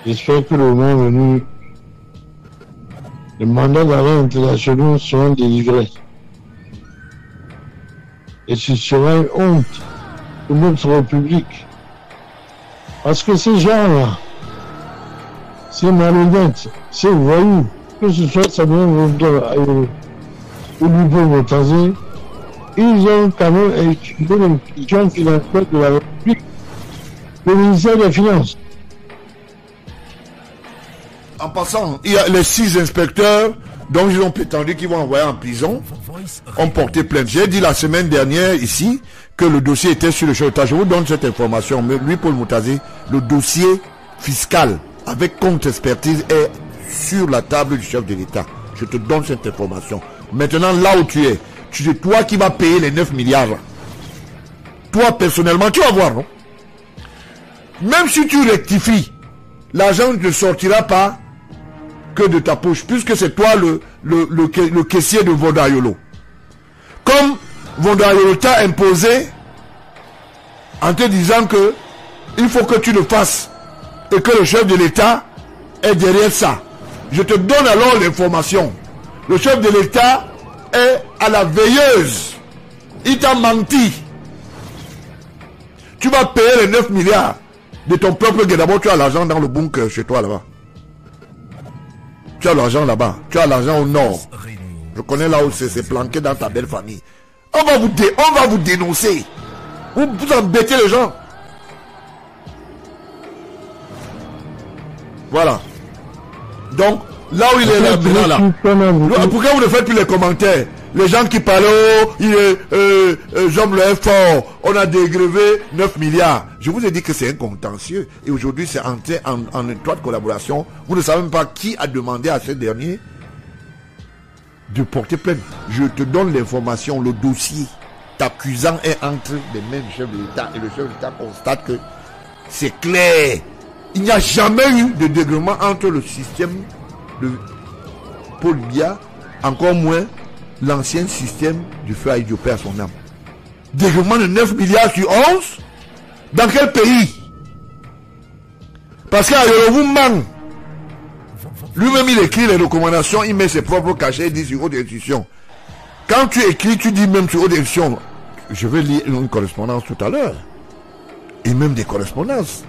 J'espère que le moment venu, les mandats d'arrêt internationaux seront délivrés. Et ce sera une honte pour notre République. Parce que ces gens-là, ces malhonnêtes, ces voyous, que ce soit Samuel Mono ou Lupo Motaze, ils ont quand même étudié l'institution financière de la République, le ministère des Finances. En passant, il y a les 6 inspecteurs dont ils ont prétendu qu'ils vont envoyer en prison, ont porté plainte. J'ai dit la semaine dernière ici que le dossier était sur le chef d'État. Je vous donne cette information. Mais lui, Paul Moutazi, le dossier fiscal avec compte expertise est sur la table du chef de l'État. Je te donne cette information. Maintenant, là où tu es, c'est toi qui vas payer les 9 milliards. Toi, personnellement, tu vas voir, non? Même si tu rectifies, l'argent ne sortira pas que de ta poche, puisque c'est toi le caissier de Vondayolo. Comme Vondayolo t'a imposé en te disant que il faut que tu le fasses et que le chef de l'État est derrière ça. Je te donne alors l'information. Le chef de l'État est à la veilleuse. Il t'a menti. Tu vas payer les 9 milliards de ton propre gain. D'abord, tu as l'argent dans le bunker chez toi là-bas. Tu as l'argent là-bas. Tu as l'argent au nord. Je connais là où c'est planqué dans ta belle famille. On va vous dénoncer. Vous embêtez les gens. Voilà. Donc, là où il est là, pourquoi vous ne faites plus les commentaires? Les gens qui parlent, j'aime le effort, on a dégrévé 9 milliards. Je vous ai dit que c'est un contentieux. Et aujourd'hui, c'est en étroite collaboration. Vous ne savez même pas qui a demandé à ce dernier de porter plainte. Je te donne l'information, le dossier t'accusant est entre les mains du chef de l'État. Et le chef de l'État constate que c'est clair. Il n'y a jamais eu de dégrèvement entre le système de Paul Biya, encore moins l'ancien système du feu à Idiopé à son âme. Dégrèvement de 9 milliards sur 11? Dans quel pays? Parce qu'Ayoro manque. Lui-même, il écrit les recommandations, il met ses propres cachets, il dit sur haute institution. Quand tu écris, tu dis même sur haute institution. Je vais lire une correspondance tout à l'heure. Et même des correspondances.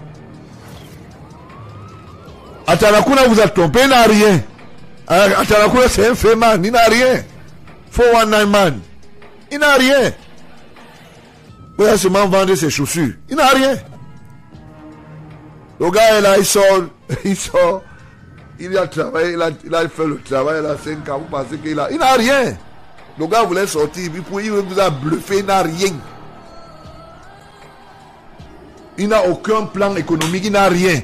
Atanakuna vous a trompé, il n'a rien. Atanakuna c'est un fait man, il n'a rien. 419 man, il n'a rien. Il a seulement vendu ses chaussures, il n'a rien. Le gars est là, il sort, il a travaillé, il a fait le travail, il a 5 ans, vous pensez qu'il a... Il n'a rien. Le gars voulait sortir, il vous a bluffé, il n'a rien. Il n'a aucun plan économique, il n'a rien.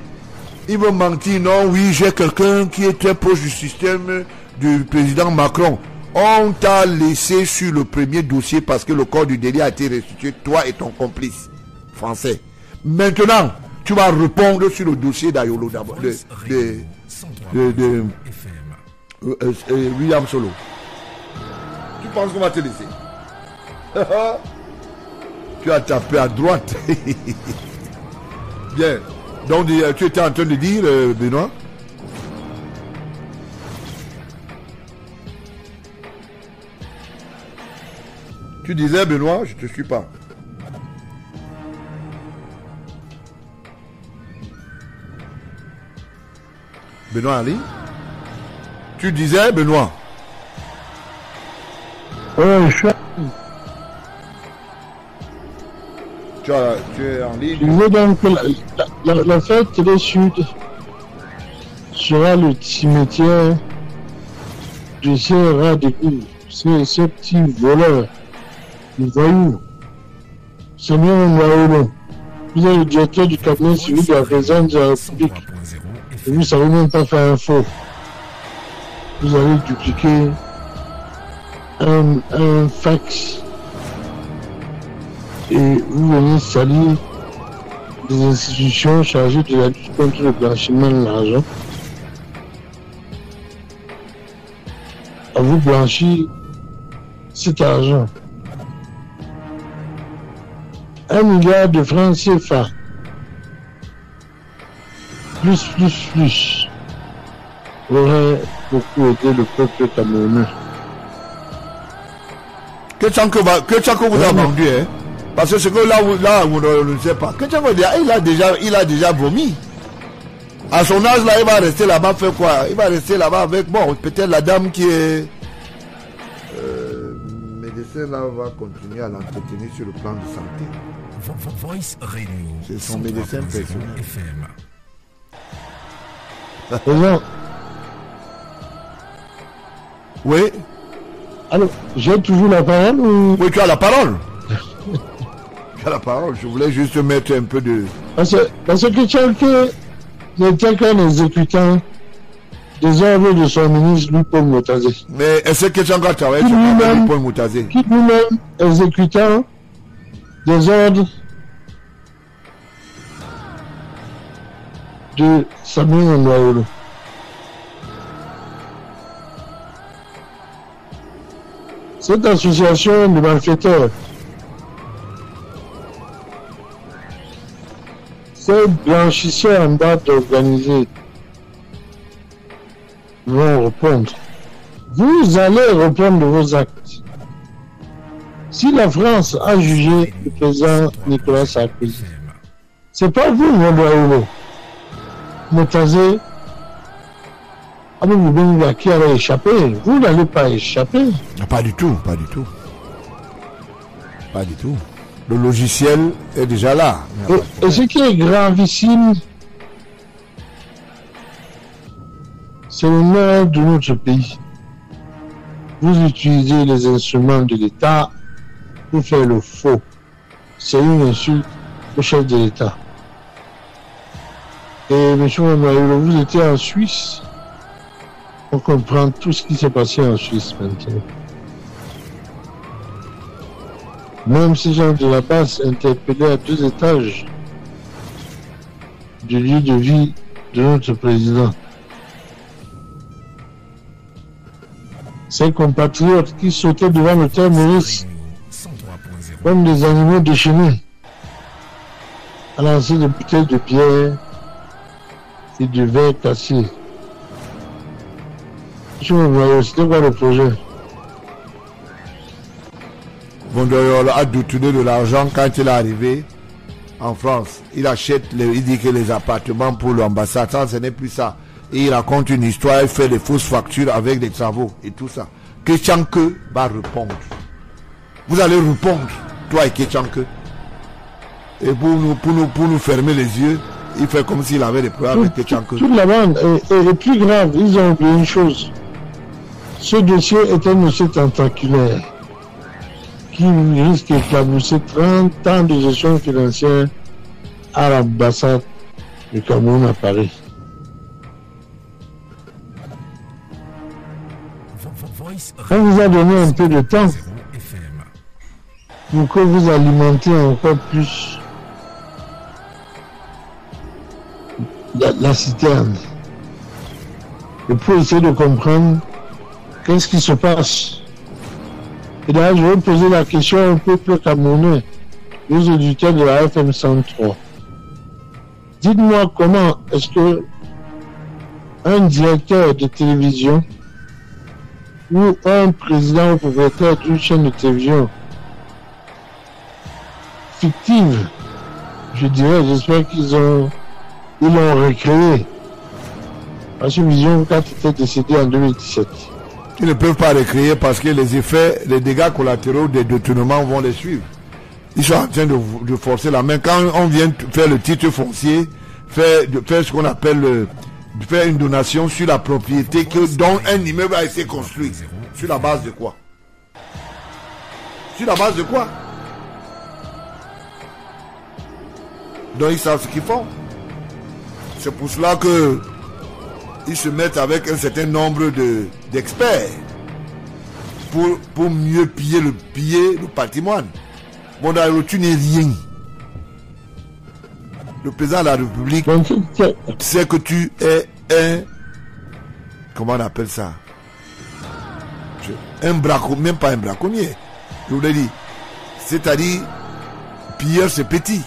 Il veut mentir, non, oui, j'ai quelqu'un qui est très proche du système du président Macron. On t'a laissé sur le premier dossier parce que le corps du délit a été restitué, toi et ton complice français. Maintenant, tu vas répondre sur le dossier d'Ayolo d'abord, de William Solo. Tu penses qu'on va te laisser? Tu as tapé à droite. Bien. Donc, tu étais en train de dire, Benoît? Tu disais, Benoît, je ne te suis pas. Benoît Ali? Tu disais, Benoît? Ouais, je suis... Tu es en ligne? Je veux donc que la fête Télé Sud sera le cimetière de ces rats de coups, ces petits voleurs, les voyous. Samuel Mwaolo, vous êtes le directeur du cabinet civil de la présidence de la République. Et vous ne savez même pas faire un faux. Vous allez dupliquer un fax et vous venez salir des institutions chargées de la lutte contre le blanchiment de l'argent. À vous blanchir cet argent. 1 milliard de francs CFA. Plus. Aurait beaucoup aidé le peuple camerounais. Que Tchanko vous a vendu, hein? Parce que ce que là, on ne sait pas. Que Tchanko il a déjà vomi. À son âge, là, il va rester là-bas faire quoi? Il va rester là-bas avec, bon, peut-être la dame qui est médecin, là, va continuer à l'entretenir sur le plan de santé. Voice Radio. C'est son médecin personnel. FM. Oui. Alors, j'ai toujours la parole ou... Oui, tu as la parole. Tu as la parole. Je voulais juste mettre un peu de... Parce que Tchanko n'était qu'un exécutant des ordres de son ministre, lui, Paul Moutazé. Mais est-ce que Tchanko a travaillé sur Paul Moutazé? Qui lui-même exécutant des ordres de Samuel Mwaolo. Cette association de malfaiteurs, ces blanchisseurs en date organisés vont répondre. Vous allez répondre de vos actes. Si la France a jugé le président Nicolas Sarkozy, c'est pas vous, Mwaolo. Moutazé, qui allait échapper. Vous n'allez pas échapper. Pas du tout. Le logiciel est déjà là. Et ce qui est gravissime, c'est le nord de notre pays. Vous utilisez les instruments de l'État pour faire le faux. C'est une insulte au chef de l'État. Et M. Mwaolo, vous étiez en Suisse. On comprend tout ce qui s'est passé en Suisse maintenant. Même ces gens de la base interpellés à 2 étages du lieu de vie de notre président. Ces compatriotes qui sautaient devant le terroriste comme des animaux déchaînés, à lancer des bouteilles de bière et de verre cassés. C'était quoi le projet? Bondoyol a détourné de l'argent quand il est arrivé en France. Il achète, il dit que les appartements pour l'ambassade, ça, ce n'est plus ça. Et il raconte une histoire, il fait des fausses factures avec des travaux et tout ça. Ketchanke va répondre. Vous allez répondre, toi et Ketchanke. Et pour nous fermer les yeux, il fait comme s'il avait des problèmes avec Ketchanke. Toute la bande, et le plus grave, ils ont oublié une chose. Ce dossier est un dossier tentaculaire qui risque d'éclabousser 30 ans de gestion financière à l'ambassade du Cameroun à Paris. On vous a donné un peu de temps pour que vous alimentiez encore plus la citerne. Et pour essayer de comprendre qu'est-ce qui se passe. Et là, je vais poser la question au peuple camerounais, aux auditeurs de la FM 103. Dites-moi comment est-ce que un directeur de télévision ou un président ou propriétaire d'une chaîne de télévision fictive, je dirais, j'espère qu'ils l'ont recréé. Parce que Vision 4 était décédé en 2017. Ils ne peuvent pas recréer parce que les effets, les dégâts collatéraux des détournements vont les suivre. Ils sont en train de forcer la main. Quand on vient faire le titre foncier, faire ce qu'on appelle faire une donation sur la propriété dont un immeuble a été construit. Sur la base de quoi? Sur la base de quoi? Donc ils savent ce qu'ils font. C'est pour cela que ils se mettent avec un certain nombre d'experts pour mieux piller le patrimoine. Bon, tu n'es rien. Le président de la République sait que tu es un... Comment on appelle ça? Un braconnier, même pas un braconnier. Je vous l'ai dit. C'est-à-dire, pilleur c'est petit.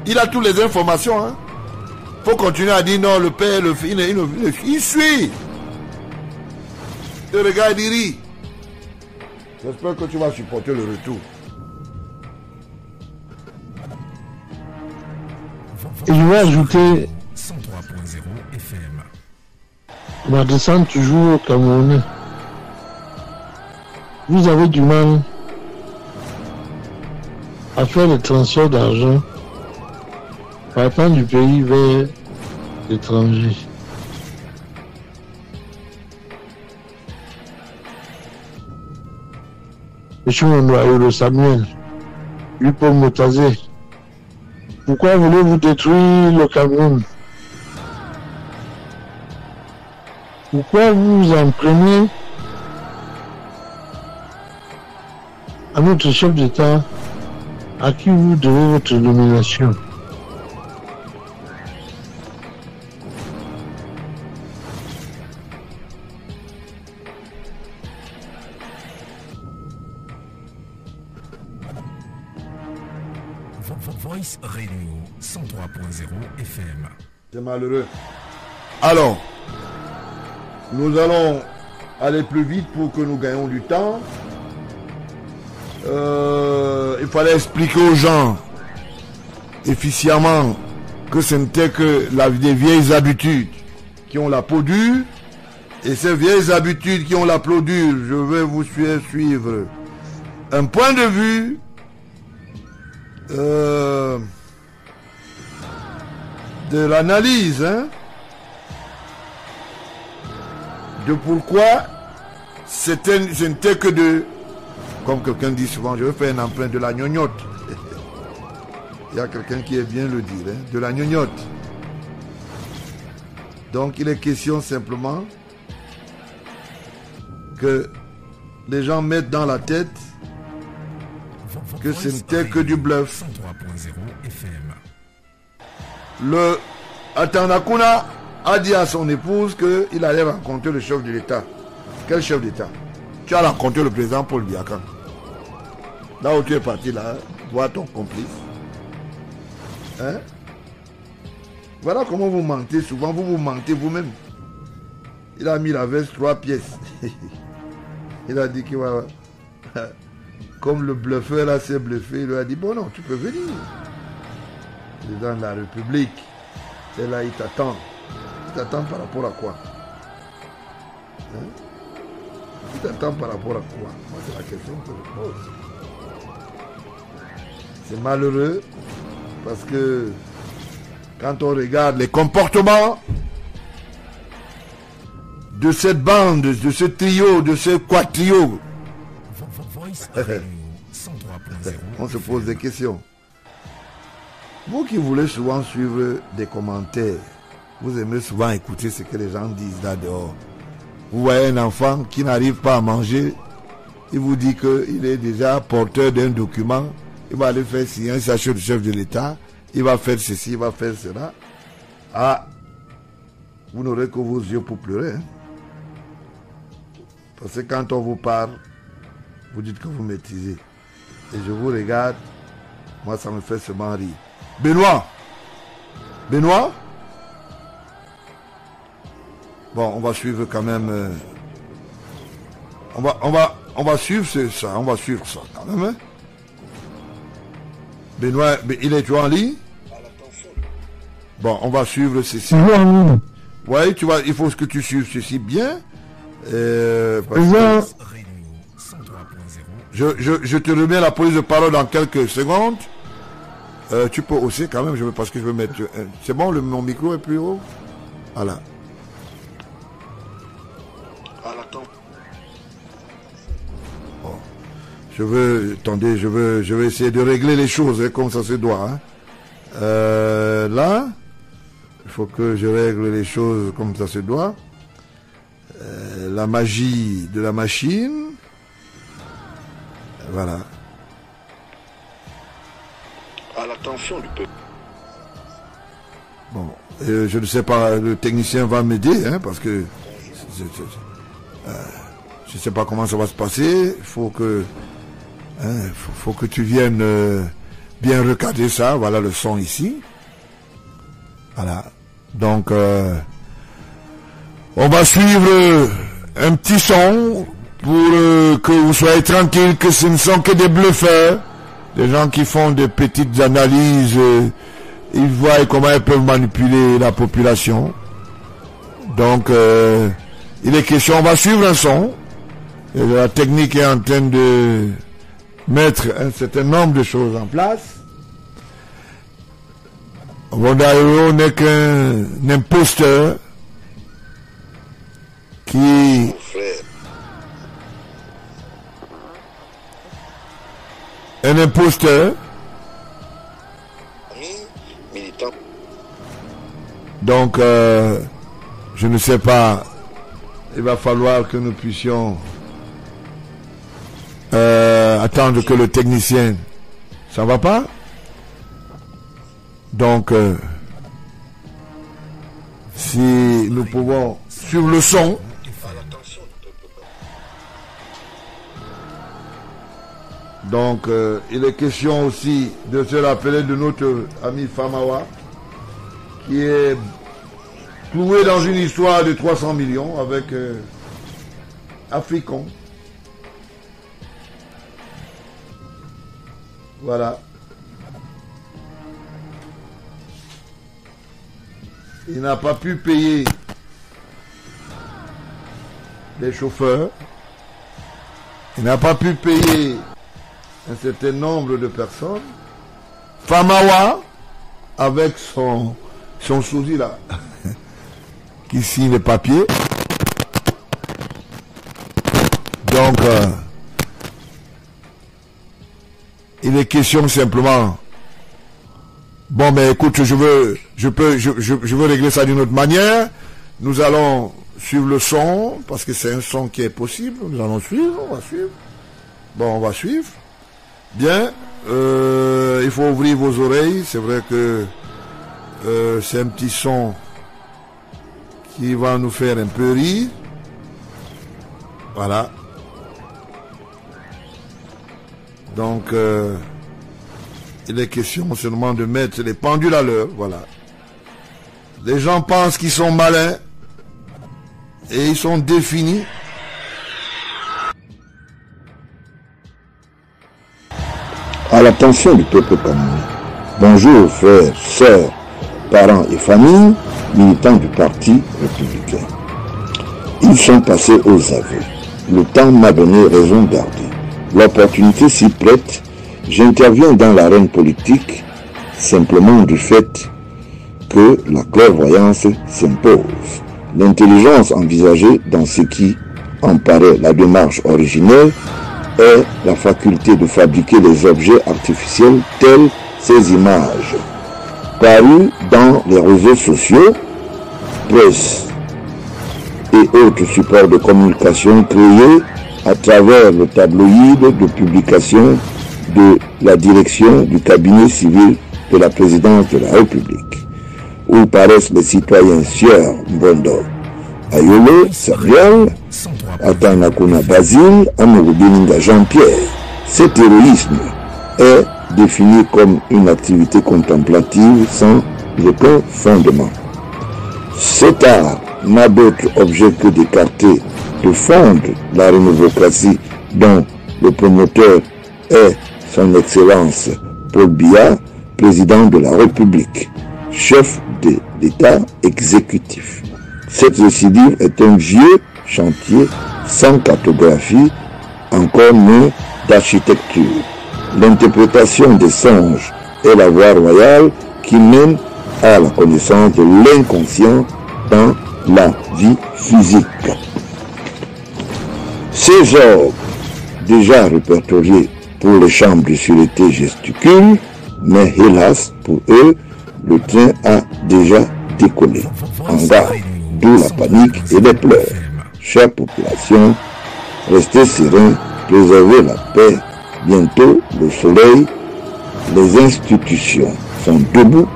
Il a toutes les informations, hein. Faut continuer à dire non, le père, le fils, il suit. Et le gars, il rit. J'espère que tu vas supporter le retour. Et je vais ajouter 103.0 FM. ma descente toujours au Cameroun. Vous avez du mal à faire le transfert d'argent partant du pays vers l'étranger. Monsieur Mondoayo Samuel, lui pour Motazé, pourquoi voulez-vous détruire le Cameroun? Pourquoi vous vous en prenez à notre chef d'État à qui vous devez votre nomination? Voice Radio 103.0 FM. C'est malheureux. Alors, nous allons aller plus vite pour que nous gagnions du temps. Il fallait expliquer aux gens efficacement que ce n'était que des vieilles habitudes qui ont la peau dure. Et ces vieilles habitudes qui ont la peau dure, je vais vous suivre un point de vue de l'analyse, hein, de pourquoi ce n'était que de, comme quelqu'un dit souvent, je vais faire un emprunt de la gnognotte. Il y a quelqu'un qui aime bien le dire, hein, de la gnognotte. Donc il est question simplement que les gens mettent dans la tête que ce n'était que du bluff. 103.0 FM. Le Atanakuna a dit à son épouse qu'il allait rencontrer le chef de l'État. Quel chef d'État? Tu as rencontré le président Paul Biya Kang. Là où tu es parti, là, vois ton complice. Hein? Voilà comment vous mentez. Souvent, vous mentez vous-même. Il a mis la veste 3 pièces. Il a dit qu'il va... Comme le bluffeur là s'est bluffé, il lui a dit, bon non, tu peux venir. Le président de la République, c'est là, il t'attend. Il t'attend par rapport à quoi? Hein? Il t'attend par rapport à quoi? Moi, c'est la question que je pose. C'est malheureux parce que quand on regarde les comportements de cette bande, de ce trio, de ce quadrio, Voice Radio 103.0 On se pose des questions. Vous qui voulez souvent suivre des commentaires, vous aimez souvent écouter ce que les gens disent là dehors. Vous voyez un enfant qui n'arrive pas à manger, il vous dit qu'il est déjà porteur d'un document, il va aller faire signer un sachet du chef de l'État, il va faire ceci, il va faire cela. Ah, vous n'aurez que vos yeux pour pleurer. Hein? Parce que quand on vous parle, vous dites que vous maîtrisez. Et je vous regarde, moi ça me fait seulement rire. Benoît. Bon, on va suivre quand même. On va suivre ça. On va suivre ça quand même. Hein? Benoît, il est toujours en ligne? Bon, on va suivre ceci. Oui, tu vois, il faut que tu suives ceci bien. Parce que je te remets la prise de parole dans quelques secondes. Tu peux aussi quand même, parce que je veux mettre... c'est bon, mon micro est plus haut? Voilà. Bon. Attendez, je vais essayer de régler les choses hein, comme ça se doit. Hein. Là, il faut que je règle les choses comme ça se doit. La magie de la machine. Voilà. À l'attention du peuple. Bon, je ne sais pas, le technicien va m'aider, hein, parce que je ne sais pas comment ça va se passer. Il faut que, faut que tu viennes bien recadrer ça. Voilà le son ici. Voilà. Donc, on va suivre un petit son pour que vous soyez tranquille, que ce ne sont que des bluffeurs. Des gens qui font des petites analyses, ils voient comment ils peuvent manipuler la population. Donc, il est question, on va suivre un son. Et la technique est en train de mettre un certain nombre de choses en place. Vondairo n'est qu'un imposteur qui... Un imposteur. Militant. Donc, je ne sais pas, il va falloir que nous puissions attendre que le technicien... Ça va pas? Donc, si nous pouvons suivre le son... Donc, il est question aussi de se rappeler de notre ami Famawa, qui est cloué dans une histoire de 300 millions avec Africon. Voilà. Il n'a pas pu payer les chauffeurs. Il n'a pas pu payer un certain nombre de personnes. Famawa, avec son sosie là, qui signe les papiers. Donc, il est question simplement. Bon, mais écoute, je veux régler ça d'une autre manière. Nous allons suivre le son, parce que c'est un son qui est possible. Nous allons suivre, on va suivre. Bon, on va suivre. Bien, il faut ouvrir vos oreilles. C'est vrai que c'est un petit son qui va nous faire un peu rire. Voilà. Donc, il est question seulement de mettre les pendules à l'heure. Voilà. Les gens pensent qu'ils sont malins et ils sont définis. À l'attention du peuple camerounais. Bonjour frères, sœurs, parents et familles, militants du Parti républicain. Ils sont passés aux aveux. Le temps m'a donné raison de garder. L'opportunité s'y prête. J'interviens dans l'arène politique simplement du fait que la clairvoyance s'impose. L'intelligence envisagée dans ce qui en paraît la démarche originelle est la faculté de fabriquer des objets artificiels tels ces images, parues dans les réseaux sociaux, presse et autres supports de communication créés à travers le tabloïd de publication de la direction du cabinet civil de la présidence de la République, où paraissent les citoyens Sieur Mbondo, Ayolo, Samuel, Atanakuna Basile, Amourbininga Jean-Pierre. Cet héroïsme est défini comme une activité contemplative sans aucun fondement. Cet art n'a d'autre objet que d'écarter de fondre la rénovocratie dont le promoteur est son Excellence Paul Biya, président de la République, chef de l'État exécutif. Cette récidive est un vieux chantier sans cartographie, encore né d'architecture. L'interprétation des songes est la voie royale qui mène à la connaissance de l'inconscient dans la vie physique. Ces ordres, déjà répertoriés pour les chambres de sûreté, gesticulent, mais hélas, pour eux, le train a déjà décollé. En garde, d'où la panique et les pleurs. Chère population, restez sereins, préservez la paix. Bientôt, le soleil, les institutions sont debout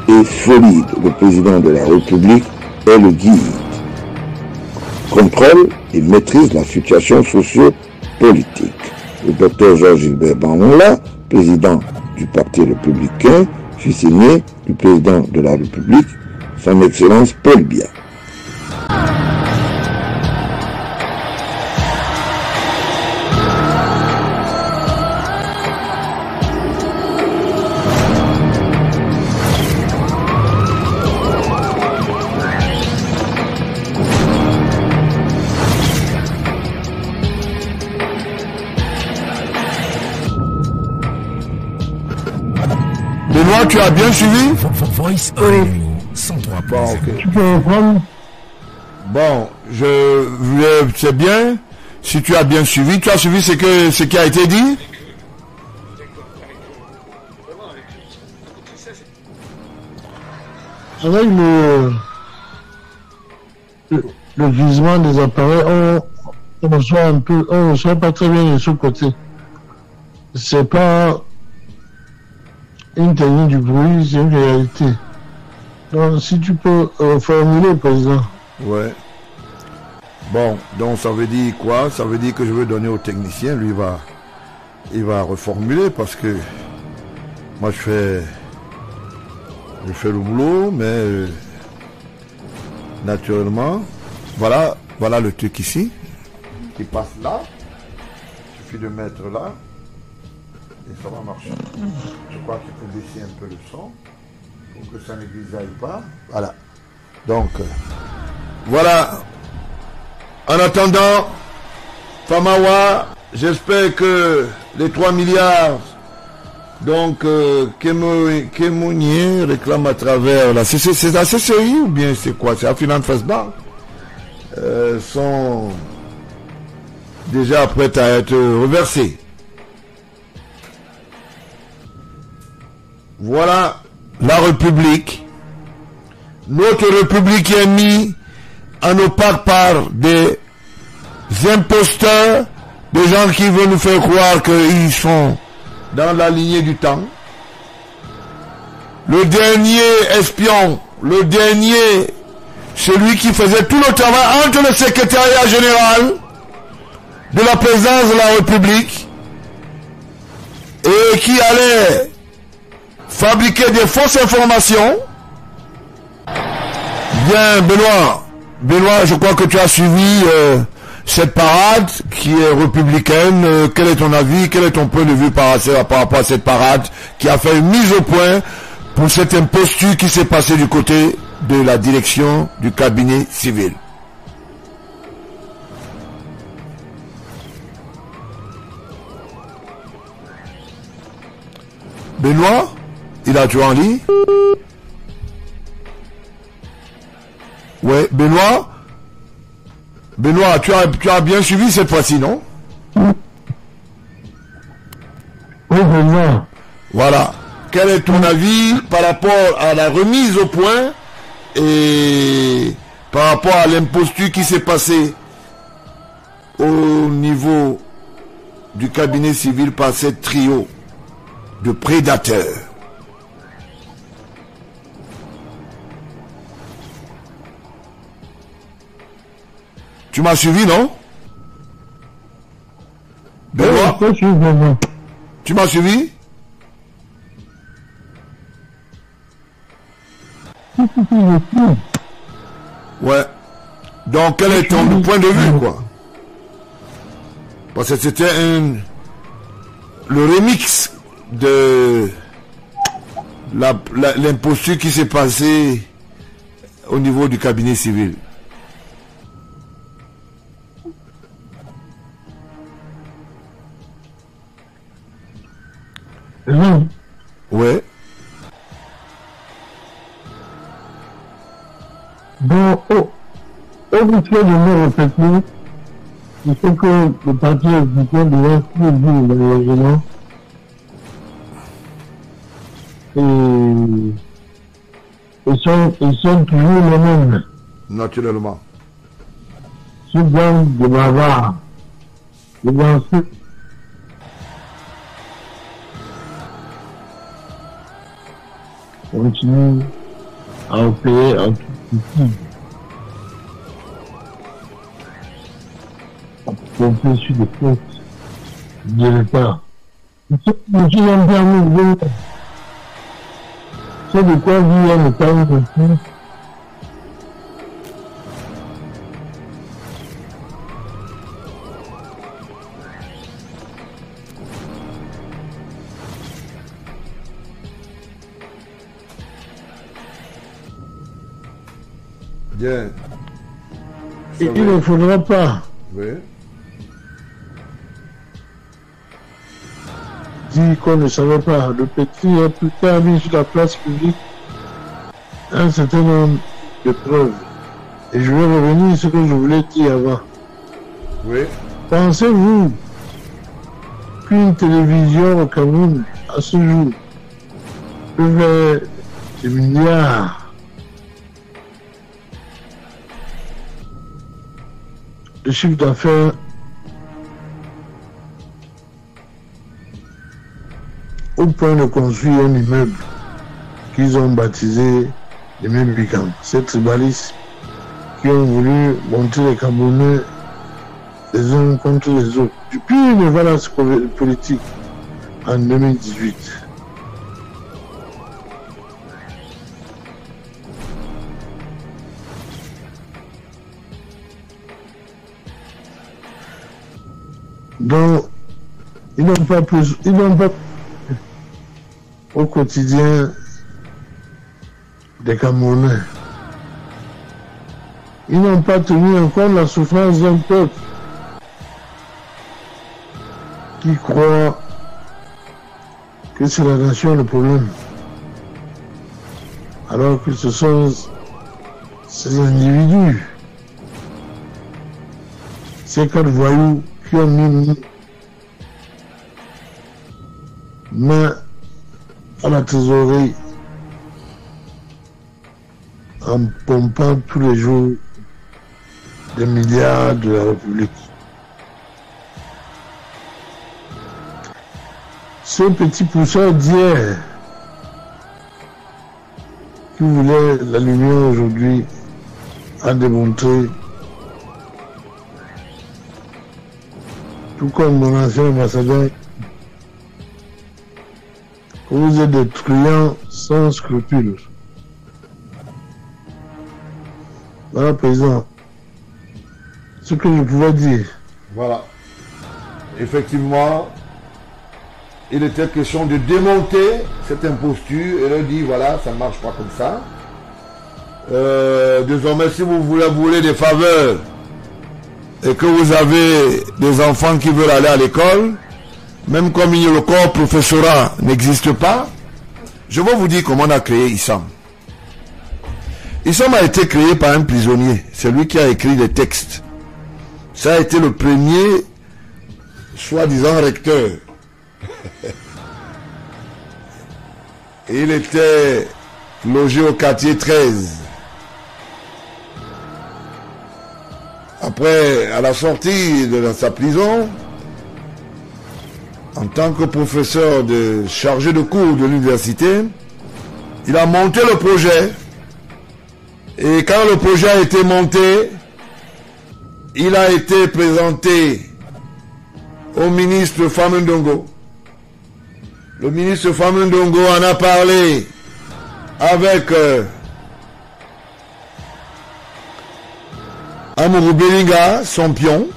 et solides. Le président de la République est le guide. Contrôle et maîtrise la situation socio-politique. Le docteur Georges-Gilbert Banmoula, président du Parti républicain, fils aîné du président de la République, son Excellence Paul Biya. Benoît, tu as bien suivi? Voice Radio 103.0. Bon, ok. Tu peux reprendre? Bon, c'est bien. Si tu as bien suivi, tu as suivi ce qui a été dit? Avec le gisement des appareils, on reçoit pas très bien de ce côté. C'est pas une technique du bruit, c'est une réalité. Donc, si tu peux formuler, président. Ouais. Bon, donc ça veut dire quoi? Ça veut dire que je veux donner au technicien, lui il va reformuler parce que moi je fais le boulot, mais naturellement, voilà le truc ici qui passe là. Il suffit de mettre là. Et ça va marcher. Je crois qu'il faut baisser un peu le son pour que ça ne grisaille pas. Voilà. Donc, voilà. En attendant, Famawa, j'espère que les 3 milliards donc Kemounier réclame à travers la CCI, c'est la CCI ou bien c'est quoi? C'est la Finance First Bank, sont déjà prêtes à être reversés. Voilà la République. Notre République qui est mise en opaque par des imposteurs, des gens qui veulent nous faire croire qu'ils sont dans la lignée du temps. Le dernier espion, le dernier, celui qui faisait tout le travail entre le secrétariat général de la présidence de la République et qui allait fabriquer des fausses informations. Bien, Benoît, je crois que tu as suivi cette parade qui est républicaine. Quel est ton avis, quel est ton point de vue par rapport à cette parade qui a fait une mise au point pour cette imposture qui s'est passée du côté de la direction du cabinet civil? Benoît, il a toujours en ligne? Ouais, Benoît, tu as bien suivi cette fois-ci, non? Voilà. Quel est ton avis par rapport à la remise au point et par rapport à l'imposture qui s'est passée au niveau du cabinet civil par ce trio de prédateurs? Tu m'as suivi, non? Benoît, tu m'as suivi? Ouais. Donc, quel est ton point de vue, quoi? Parce que c'était le remix de l'imposture qui s'est passée au niveau du cabinet civil. Ouais. Donc, au bout de me répéter, il faut que le parti républicain doit suivre le règlement et ils sont toujours les mêmes. Naturellement. Ce gang de bavards, de danseurs, continue à opérer en tout petit. À pomper sur des postes de l'État. C'est de quoi vivre un État aussi. Bien. Et il ne faudra pas dire qu'on ne savait pas. Le petit a plus tard mis sur la place publique un certain nombre de preuves. Et je vais revenir sur ce que je voulais dire avant. Oui. Pensez-vous qu'une télévision au Cameroun, à ce jour, peut faire des milliards de chiffre d'affaires au point de construire un immeuble qu'ils ont baptisé les mêmes Bicam? Ces tribalistes qui ont voulu monter les Camerounais les uns contre les autres. Depuis une valence politique en 2018. Donc, ils n'ont pas au quotidien des Camerounais. Ils n'ont pas tenu en compte la souffrance d'un peuple qui croit que c'est la nation le problème. Alors que ce sont ces individus, ces quatre voyous qui ont mis main à la trésorerie en pompant tous les jours des milliards de la République. Ce petit pousseur d'hier qui voulait la lumière aujourd'hui a démontré, tout comme mon ancien ambassadeur, que vous êtes des truands sans scrupules. Voilà, président, ce que je pouvais dire. Voilà. Effectivement, il était question de démonter cette imposture et leur dire voilà, ça ne marche pas comme ça. Désormais, si vous voulez des faveurs et que vous avez des enfants qui veulent aller à l'école, même comme le corps professorat n'existe pas, je vais vous dire comment on a créé ISAM. ISAM a été créé par un prisonnier, c'est lui qui a écrit les textes. Ça a été le premier, soi-disant, recteur. Il était logé au quartier 13. Après, à la sortie de sa prison, en tant que professeur chargé de cours de l'université, il a monté le projet. Et quand le projet a été monté, il a été présenté au ministre Famundongo. Le ministre Famundongo en a parlé avec Amourou Belinga, son pion.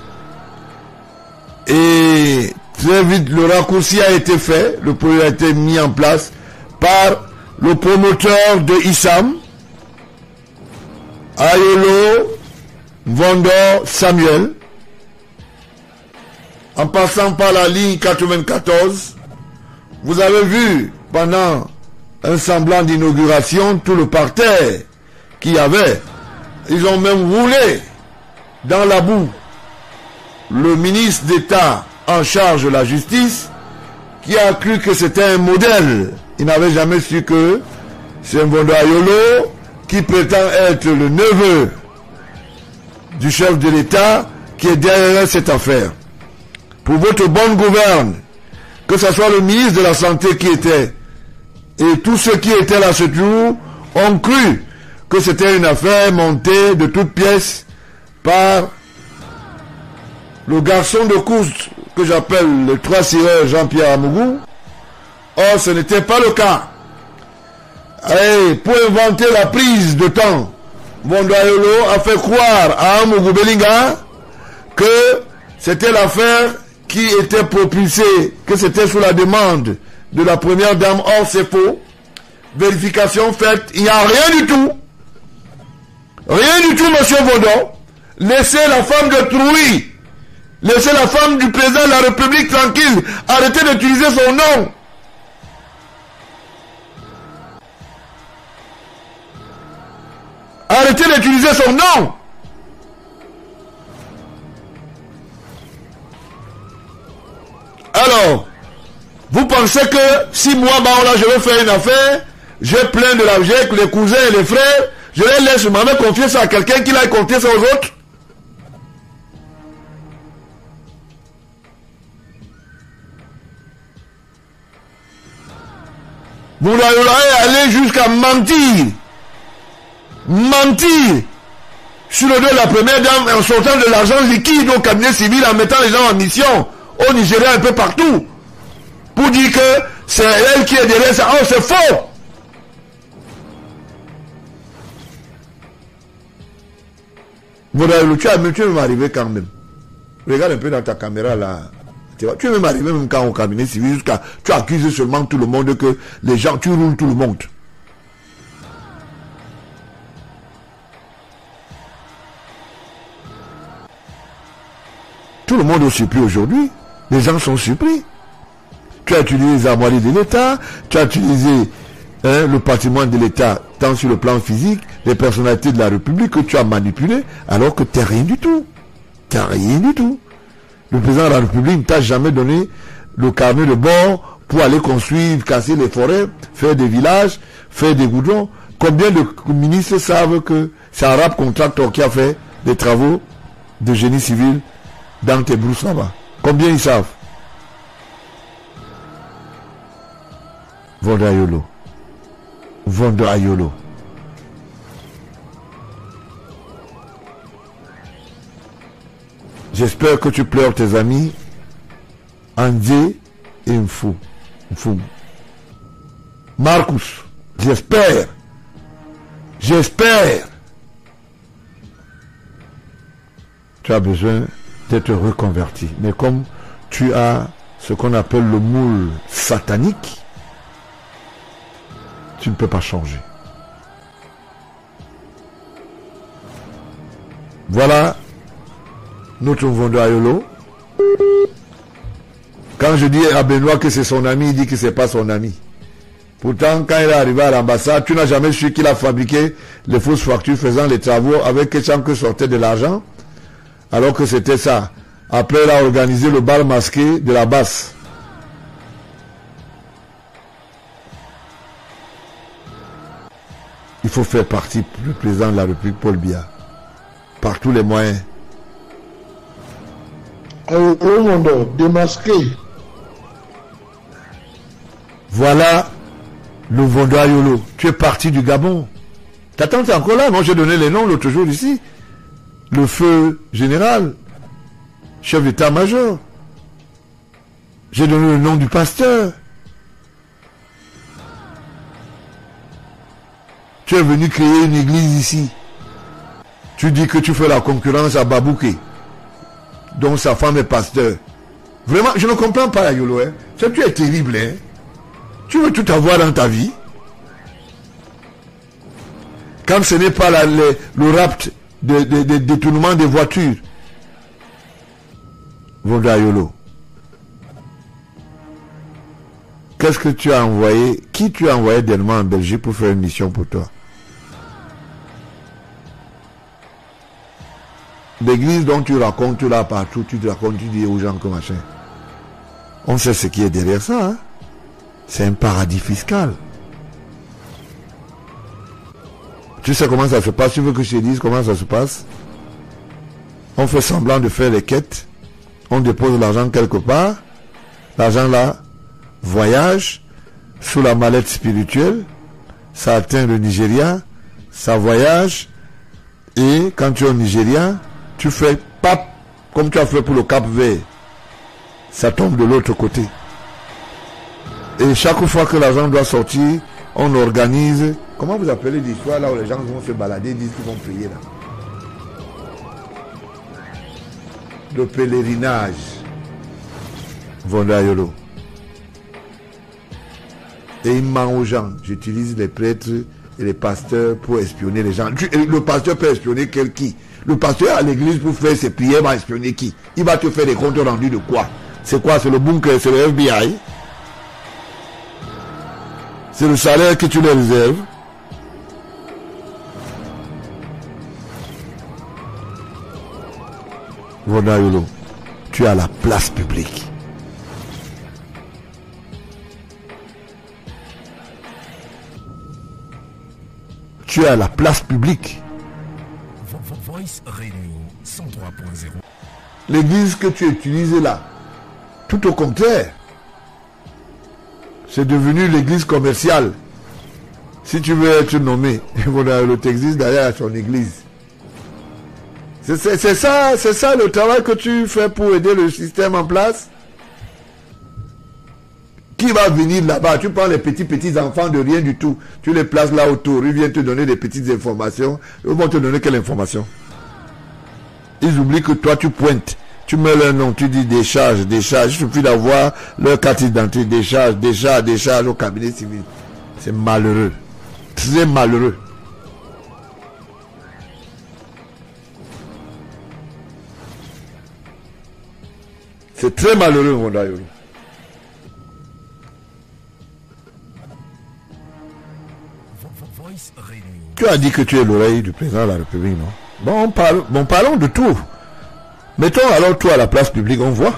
Et très vite, le raccourci a été fait. Le projet a été mis en place par le promoteur de Issam, Ayolo Vondor Samuel, en passant par la ligne 94. Vous avez vu pendant un semblant d'inauguration tout le parterre qu'il y avait. Ils ont même roulé dans la boue le ministre d'État en charge de la justice, qui a cru que c'était un modèle. Il n'avait jamais su que c'est un Vondor Ayolo qui prétend être le neveu du chef de l'État qui est derrière cette affaire. Pour votre bonne gouverne, que ce soit le ministre de la Santé qui était, et tous ceux qui étaient là ce jour, ont cru que c'était une affaire montée de toutes pièces par le garçon de course que j'appelle le 3 sireur Jean-Pierre Amougou. Or, ce n'était pas le cas. Et pour inventer la prise de temps, Vondor Ayolo a fait croire à Amougou Belinga que c'était l'affaire qui était propulsée, que c'était sous la demande de la première dame. Or, c'est faux. Vérification faite, il n'y a rien du tout. Rien du tout, monsieur Vondor. Laissez la femme de Trouy, laissez la femme du président de la République tranquille. Arrêtez d'utiliser son nom. Arrêtez d'utiliser son nom. Alors, vous pensez que si moi, là, je vais faire une affaire, j'ai plein de l'argent avec les cousins et les frères, je les laisse, je m'en vais confier ça à quelqu'un qui l'a confié ça aux autres? Vous allez aller jusqu'à mentir sur le dos de la première dame en sortant de l'argent liquide au cabinet civil, en mettant les gens en mission au Nigeria, un peu partout, pour dire que c'est elle qui est derrière ça. Oh, c'est faux. Tu veux m'arriver quand même. Regarde un peu dans ta caméra là. Tu veux m'arriver même quand au cabinet civil, jusqu'à tu accuses seulement tout le monde, que les gens, tu roules tout le monde. Tout le monde est surpris aujourd'hui. Les gens sont surpris. Tu as utilisé les armoiries de l'État, tu as utilisé le patrimoine de l'État, tant sur le plan physique, les personnalités de la République que tu as manipulé, alors que tu n'as rien du tout. Tu n'as rien du tout. Le président de la République ne t'a jamais donné le carnet de bord pour aller construire, casser les forêts, faire des villages, faire des goudrons. Combien de ministres savent que c'est un rap contracteur qui a fait des travaux de génie civil dans tes brousses là-bas? Combien ils savent? Vondor Ayolo. Vondor Ayolo. J'espère que tu pleures tes amis, André et Mfou. Marcus, j'espère. Tu as besoin d'être reconverti. Mais comme tu as ce qu'on appelle le moule satanique, tu ne peux pas changer. Voilà notre Vondor Ayolo. Quand je dis à Benoît que c'est son ami, il dit que c'est pas son ami. Pourtant, quand il est arrivé à l'ambassade, tu n'as jamais su qu'il a fabriqué les fausses factures faisant les travaux avec quelqu'un que sortait de l'argent, alors que c'était ça. Après, il a organisé le bal masqué de la basse. Il faut faire partie du président de la République, Paul Biya, par tous les moyens. Mondo, démasqué. Voilà le Vondoa Yolo. Tu es parti du Gabon. Ta tante est encore là. Moi, j'ai donné les noms l'autre jour ici. Le feu général, chef d'état-major. J'ai donné le nom du pasteur. Tu es venu créer une église ici. Tu dis que tu fais la concurrence à Babouké, dont sa femme est pasteur. Vraiment, je ne comprends pas la Yolo. Hein. Ça, tu es terrible. Hein. Tu veux tout avoir dans ta vie. Quand ce n'est pas le rapt de détournement des voitures. Vondoa Yolo. Qu'est-ce que tu as envoyé? Qui tu as envoyé dernièrement en Belgique pour faire une mission pour toi? L'église dont tu racontes, tu l'as partout, tu te racontes, tu dis aux gens que machin. On sait ce qui est derrière ça. Hein? C'est un paradis fiscal. Tu sais comment ça se passe? Tu veux que je te dise comment ça se passe? On fait semblant de faire les quêtes. On dépose l'argent quelque part. L'argent là voyage sous la mallette spirituelle. Ça atteint le Nigeria. Ça voyage. Et quand tu es au Nigeria, tu fais pap, comme tu as fait pour le Cap Vert. Ça tombe de l'autre côté. Et chaque fois que l'argent doit sortir, on organise. Comment vous appelez l'histoire là où les gens vont se balader, disent qu'ils vont payer là? Le pèlerinage. Vondoa Yolo. Et il ment aux gens. J'utilise les prêtres et les pasteurs pour espionner les gens. Le pasteur peut espionner qui? Le pasteur à l'église pour faire ses prières va espionner qui? Il va te faire des comptes rendus de quoi? C'est quoi? C'est le bunker, c'est le FBI? C'est le salaire que tu leur réserves? Vondoa Yolo, tu es à la place publique. Tu es à la place publique. Voice Radio 103.0. L'église que tu utilises là, tout au contraire, c'est devenu l'église commerciale. Si tu veux être nommé, le Texas derrière son église. C'est ça le travail que tu fais pour aider le système en place. Qui va venir là-bas? Tu prends les petits enfants de rien du tout. Tu les places là autour. Ils viennent te donner des petites informations. Ils vont te donner quelle information? Ils oublient que toi tu pointes. Tu mets leur nom, tu dis décharge. Il suffit d'avoir leur carte d'identité. Décharge au cabinet civil. C'est malheureux. Très malheureux. C'est très malheureux, Vondoa Yolo. Tu as dit que tu es l'oreille du président de la République, non? Bon, parlons de tout. Mettons alors toi à la place publique, on voit.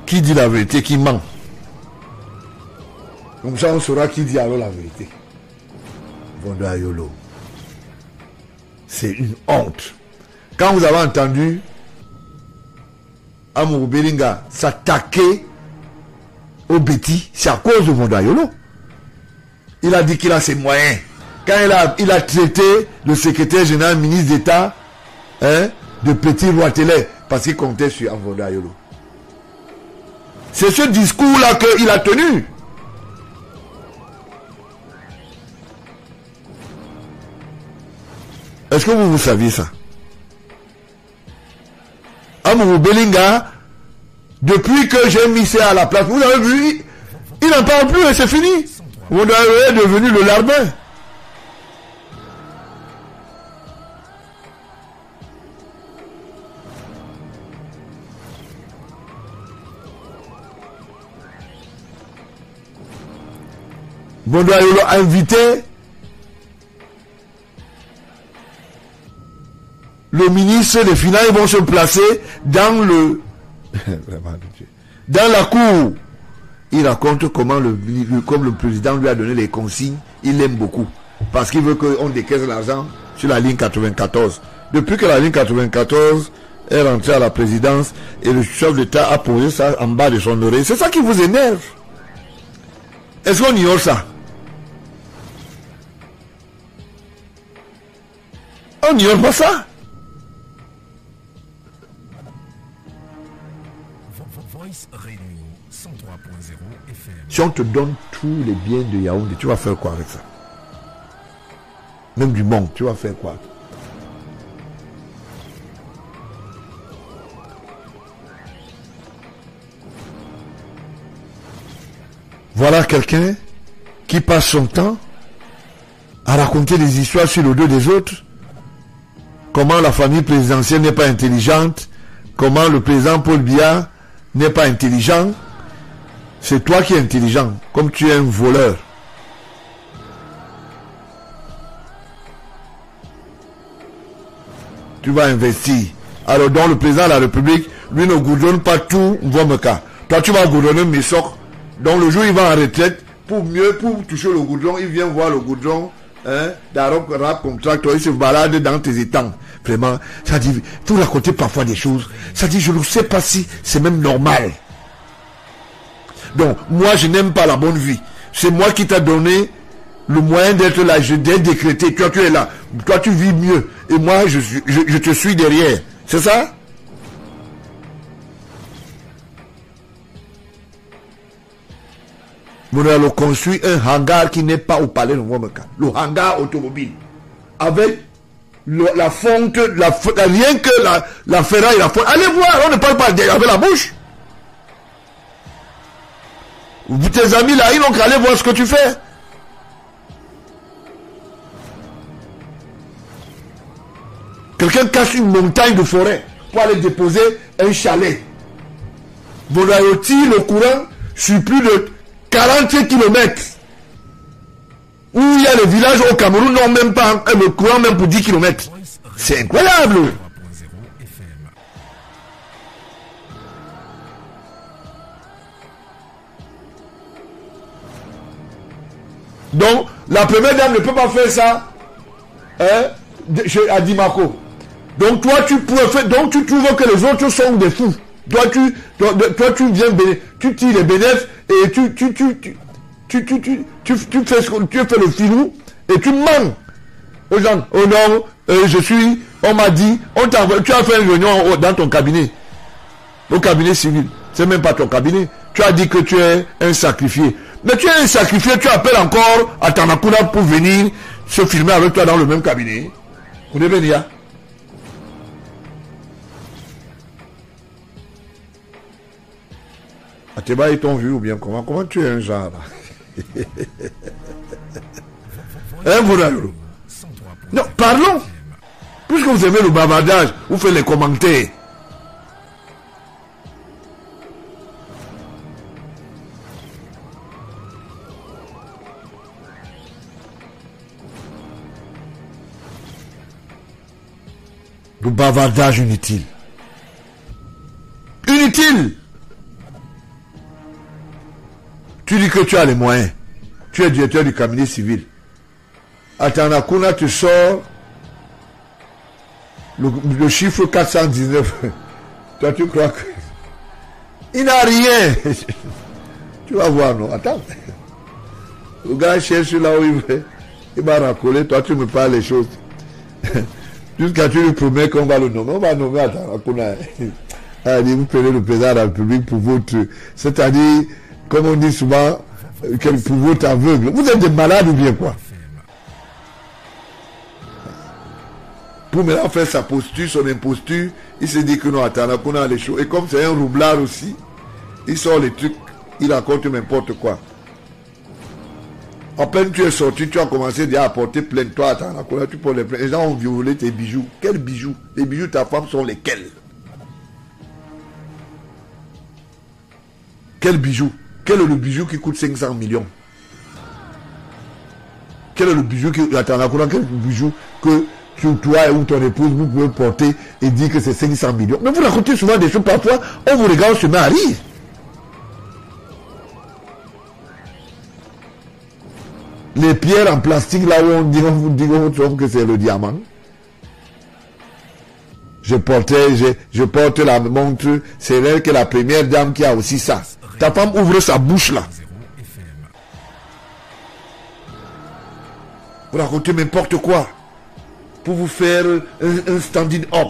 Qui dit la vérité, qui ment. Comme ça, on saura qui dit alors la vérité. Vondoa Yolo. C'est une honte. Quand vous avez entendu Amourou Belinga s'attaquer au Betty, c'est à cause de Vondoa Yolo. Il a dit qu'il a ses moyens. Quand il a traité le secrétaire général, ministre d'État, de petit roitelet, parce qu'il comptait sur Vondoa Yolo. C'est ce discours-là qu'il a tenu. Est-ce que vous saviez ça? Amourou Belinga, depuis que j'ai mis ça à la place, vous avez vu, il n'en parle plus et c'est fini. Vondoa Yolo est devenu le larbin. Vondoa Yolo a invité le ministre des Finances. Ils vont se placer dans la cour. Il raconte comment comme le président lui a donné les consignes. Il l'aime beaucoup. parce qu'il veut qu'on décaisse l'argent sur la ligne 94. Depuis que la ligne 94 est rentrée à la présidence et le chef d'État a posé ça en bas de son oreille, c'est ça qui vous énerve. Est-ce qu'on ignore ça? On n'ignore pas ça. Si on te donne tous les biens de Yaoundé, tu vas faire quoi avec ça? Même du monde, tu vas faire quoi? Voilà quelqu'un qui passe son temps à raconter des histoires sur le dos des autres. Comment la famille présidentielle n'est pas intelligente. Comment le président Paul Biya n'est pas intelligent. C'est toi qui es intelligent, comme tu es un voleur. Tu vas investir. Alors donc le président de la République, lui ne goudronne pas tout Vomeka. Toi tu vas goudronner Missok. Donc le jour où il va en retraite, pour toucher le goudron, il vient voir le goudron, d'Arab Rap Contractor, il se balade dans tes étangs. Vraiment, ça dit, vous racontez parfois des choses, ça dit, je ne sais pas si c'est même normal. Donc, moi, je n'aime pas la bonne vie. C'est moi qui t'a donné le moyen d'être là, d'être décrété. Toi, tu es là. Toi, tu vis mieux. Et moi, je te suis derrière. C'est ça? Vous avez construit un hangar qui n'est pas au palais de Womeka. Le hangar automobile. Avec la fonte, rien que la ferraille, la fonte. Allez voir, on ne parle pas avec la bouche. Tes amis là, ils n'ont qu'à aller voir ce que tu fais. Quelqu'un cache une montagne de forêt pour aller déposer un chalet. Vous avez le courant sur plus de 40 km. Où il y a les villages au Cameroun, non même pas le courant même pour 10 km. C'est incroyable. Donc, la première dame ne peut pas faire ça à Dimako. Donc, toi, tu pourrais faire. Donc, tu trouves que les autres sont des fous. Toi, tu viens, tu tires les bénéfices et tu fais le filou et tu mens aux gens. Oh non, on m'a dit, tu as fait une réunion dans ton cabinet, au cabinet civil. C'est même pas ton cabinet. Tu as dit que tu es un sacrifié. Mais tu es un sacrifié, tu appelles encore à Tanakuna pour venir se filmer avec toi dans le même cabinet. Vous devez dire. Ateba, ils t'ont vu ou bien comment? Comment tu es un genre là? Hein, vous non, parlons. Puisque vous aimez le bavardage, vous faites les commentaires. Le bavardage inutile. Inutile. Tu dis que tu as les moyens. Tu es directeur du cabinet civil. À Tanakuna, tu sors le chiffre 419. Toi, tu crois que... Il n'a rien. Tu vas voir, non? Attends. Le gars cherche là où il veut. Il va racoler. Toi, tu me parles les choses. Jusqu'à tu lui promets qu'on va le nommer. On va nommer à Tanakuna. Allez, vous prenez le président de la République pour votre... C'est-à-dire, comme on dit souvent, pour votre aveugle. Vous êtes des malades ou bien quoi? Pour maintenant faire sa posture, son imposture, il se dit que non, attends, on a les choses. Et comme c'est un roublard aussi, il sort les trucs, il raconte n'importe quoi. À peine tu es sorti, tu as commencé déjà à porter plainte. Toi, attends, tu portes les plaintes. Les gens ont violé tes bijoux. Quels bijoux? Les bijoux de ta femme sont lesquels? Quel bijou? Quel est le bijou qui coûte 500 millions? Quel est le bijou qui... Attends, quel bijou que toi ou ton épouse vous pouvez porter et dire que c'est 500 millions? Mais vous racontez souvent des choses, parfois on vous regarde, on se met à rire. les pierres en plastique là où on dit que c'est le diamant. Je porte la montre, c'est elle que la première dame qui a aussi ça. Ta femme ouvre sa bouche là. Vous racontez n'importe quoi pour vous faire un stand-in up.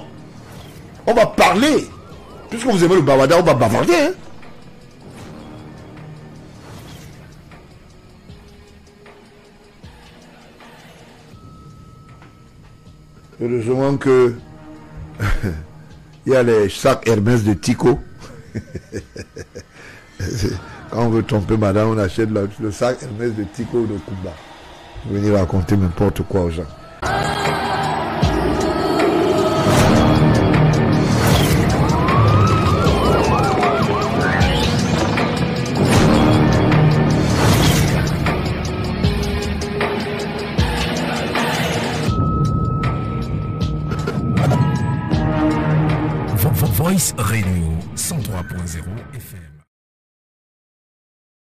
On va parler. Puisque vous aimez le bavardage, on va bavarder. Hein? Heureusement que il y a les sacs Hermès de Tico. Quand on veut tromper madame, on achète le sac Hermès de Tico ou de Kumba. Venir raconter n'importe quoi aux gens. Voice Radio 103.0 FM.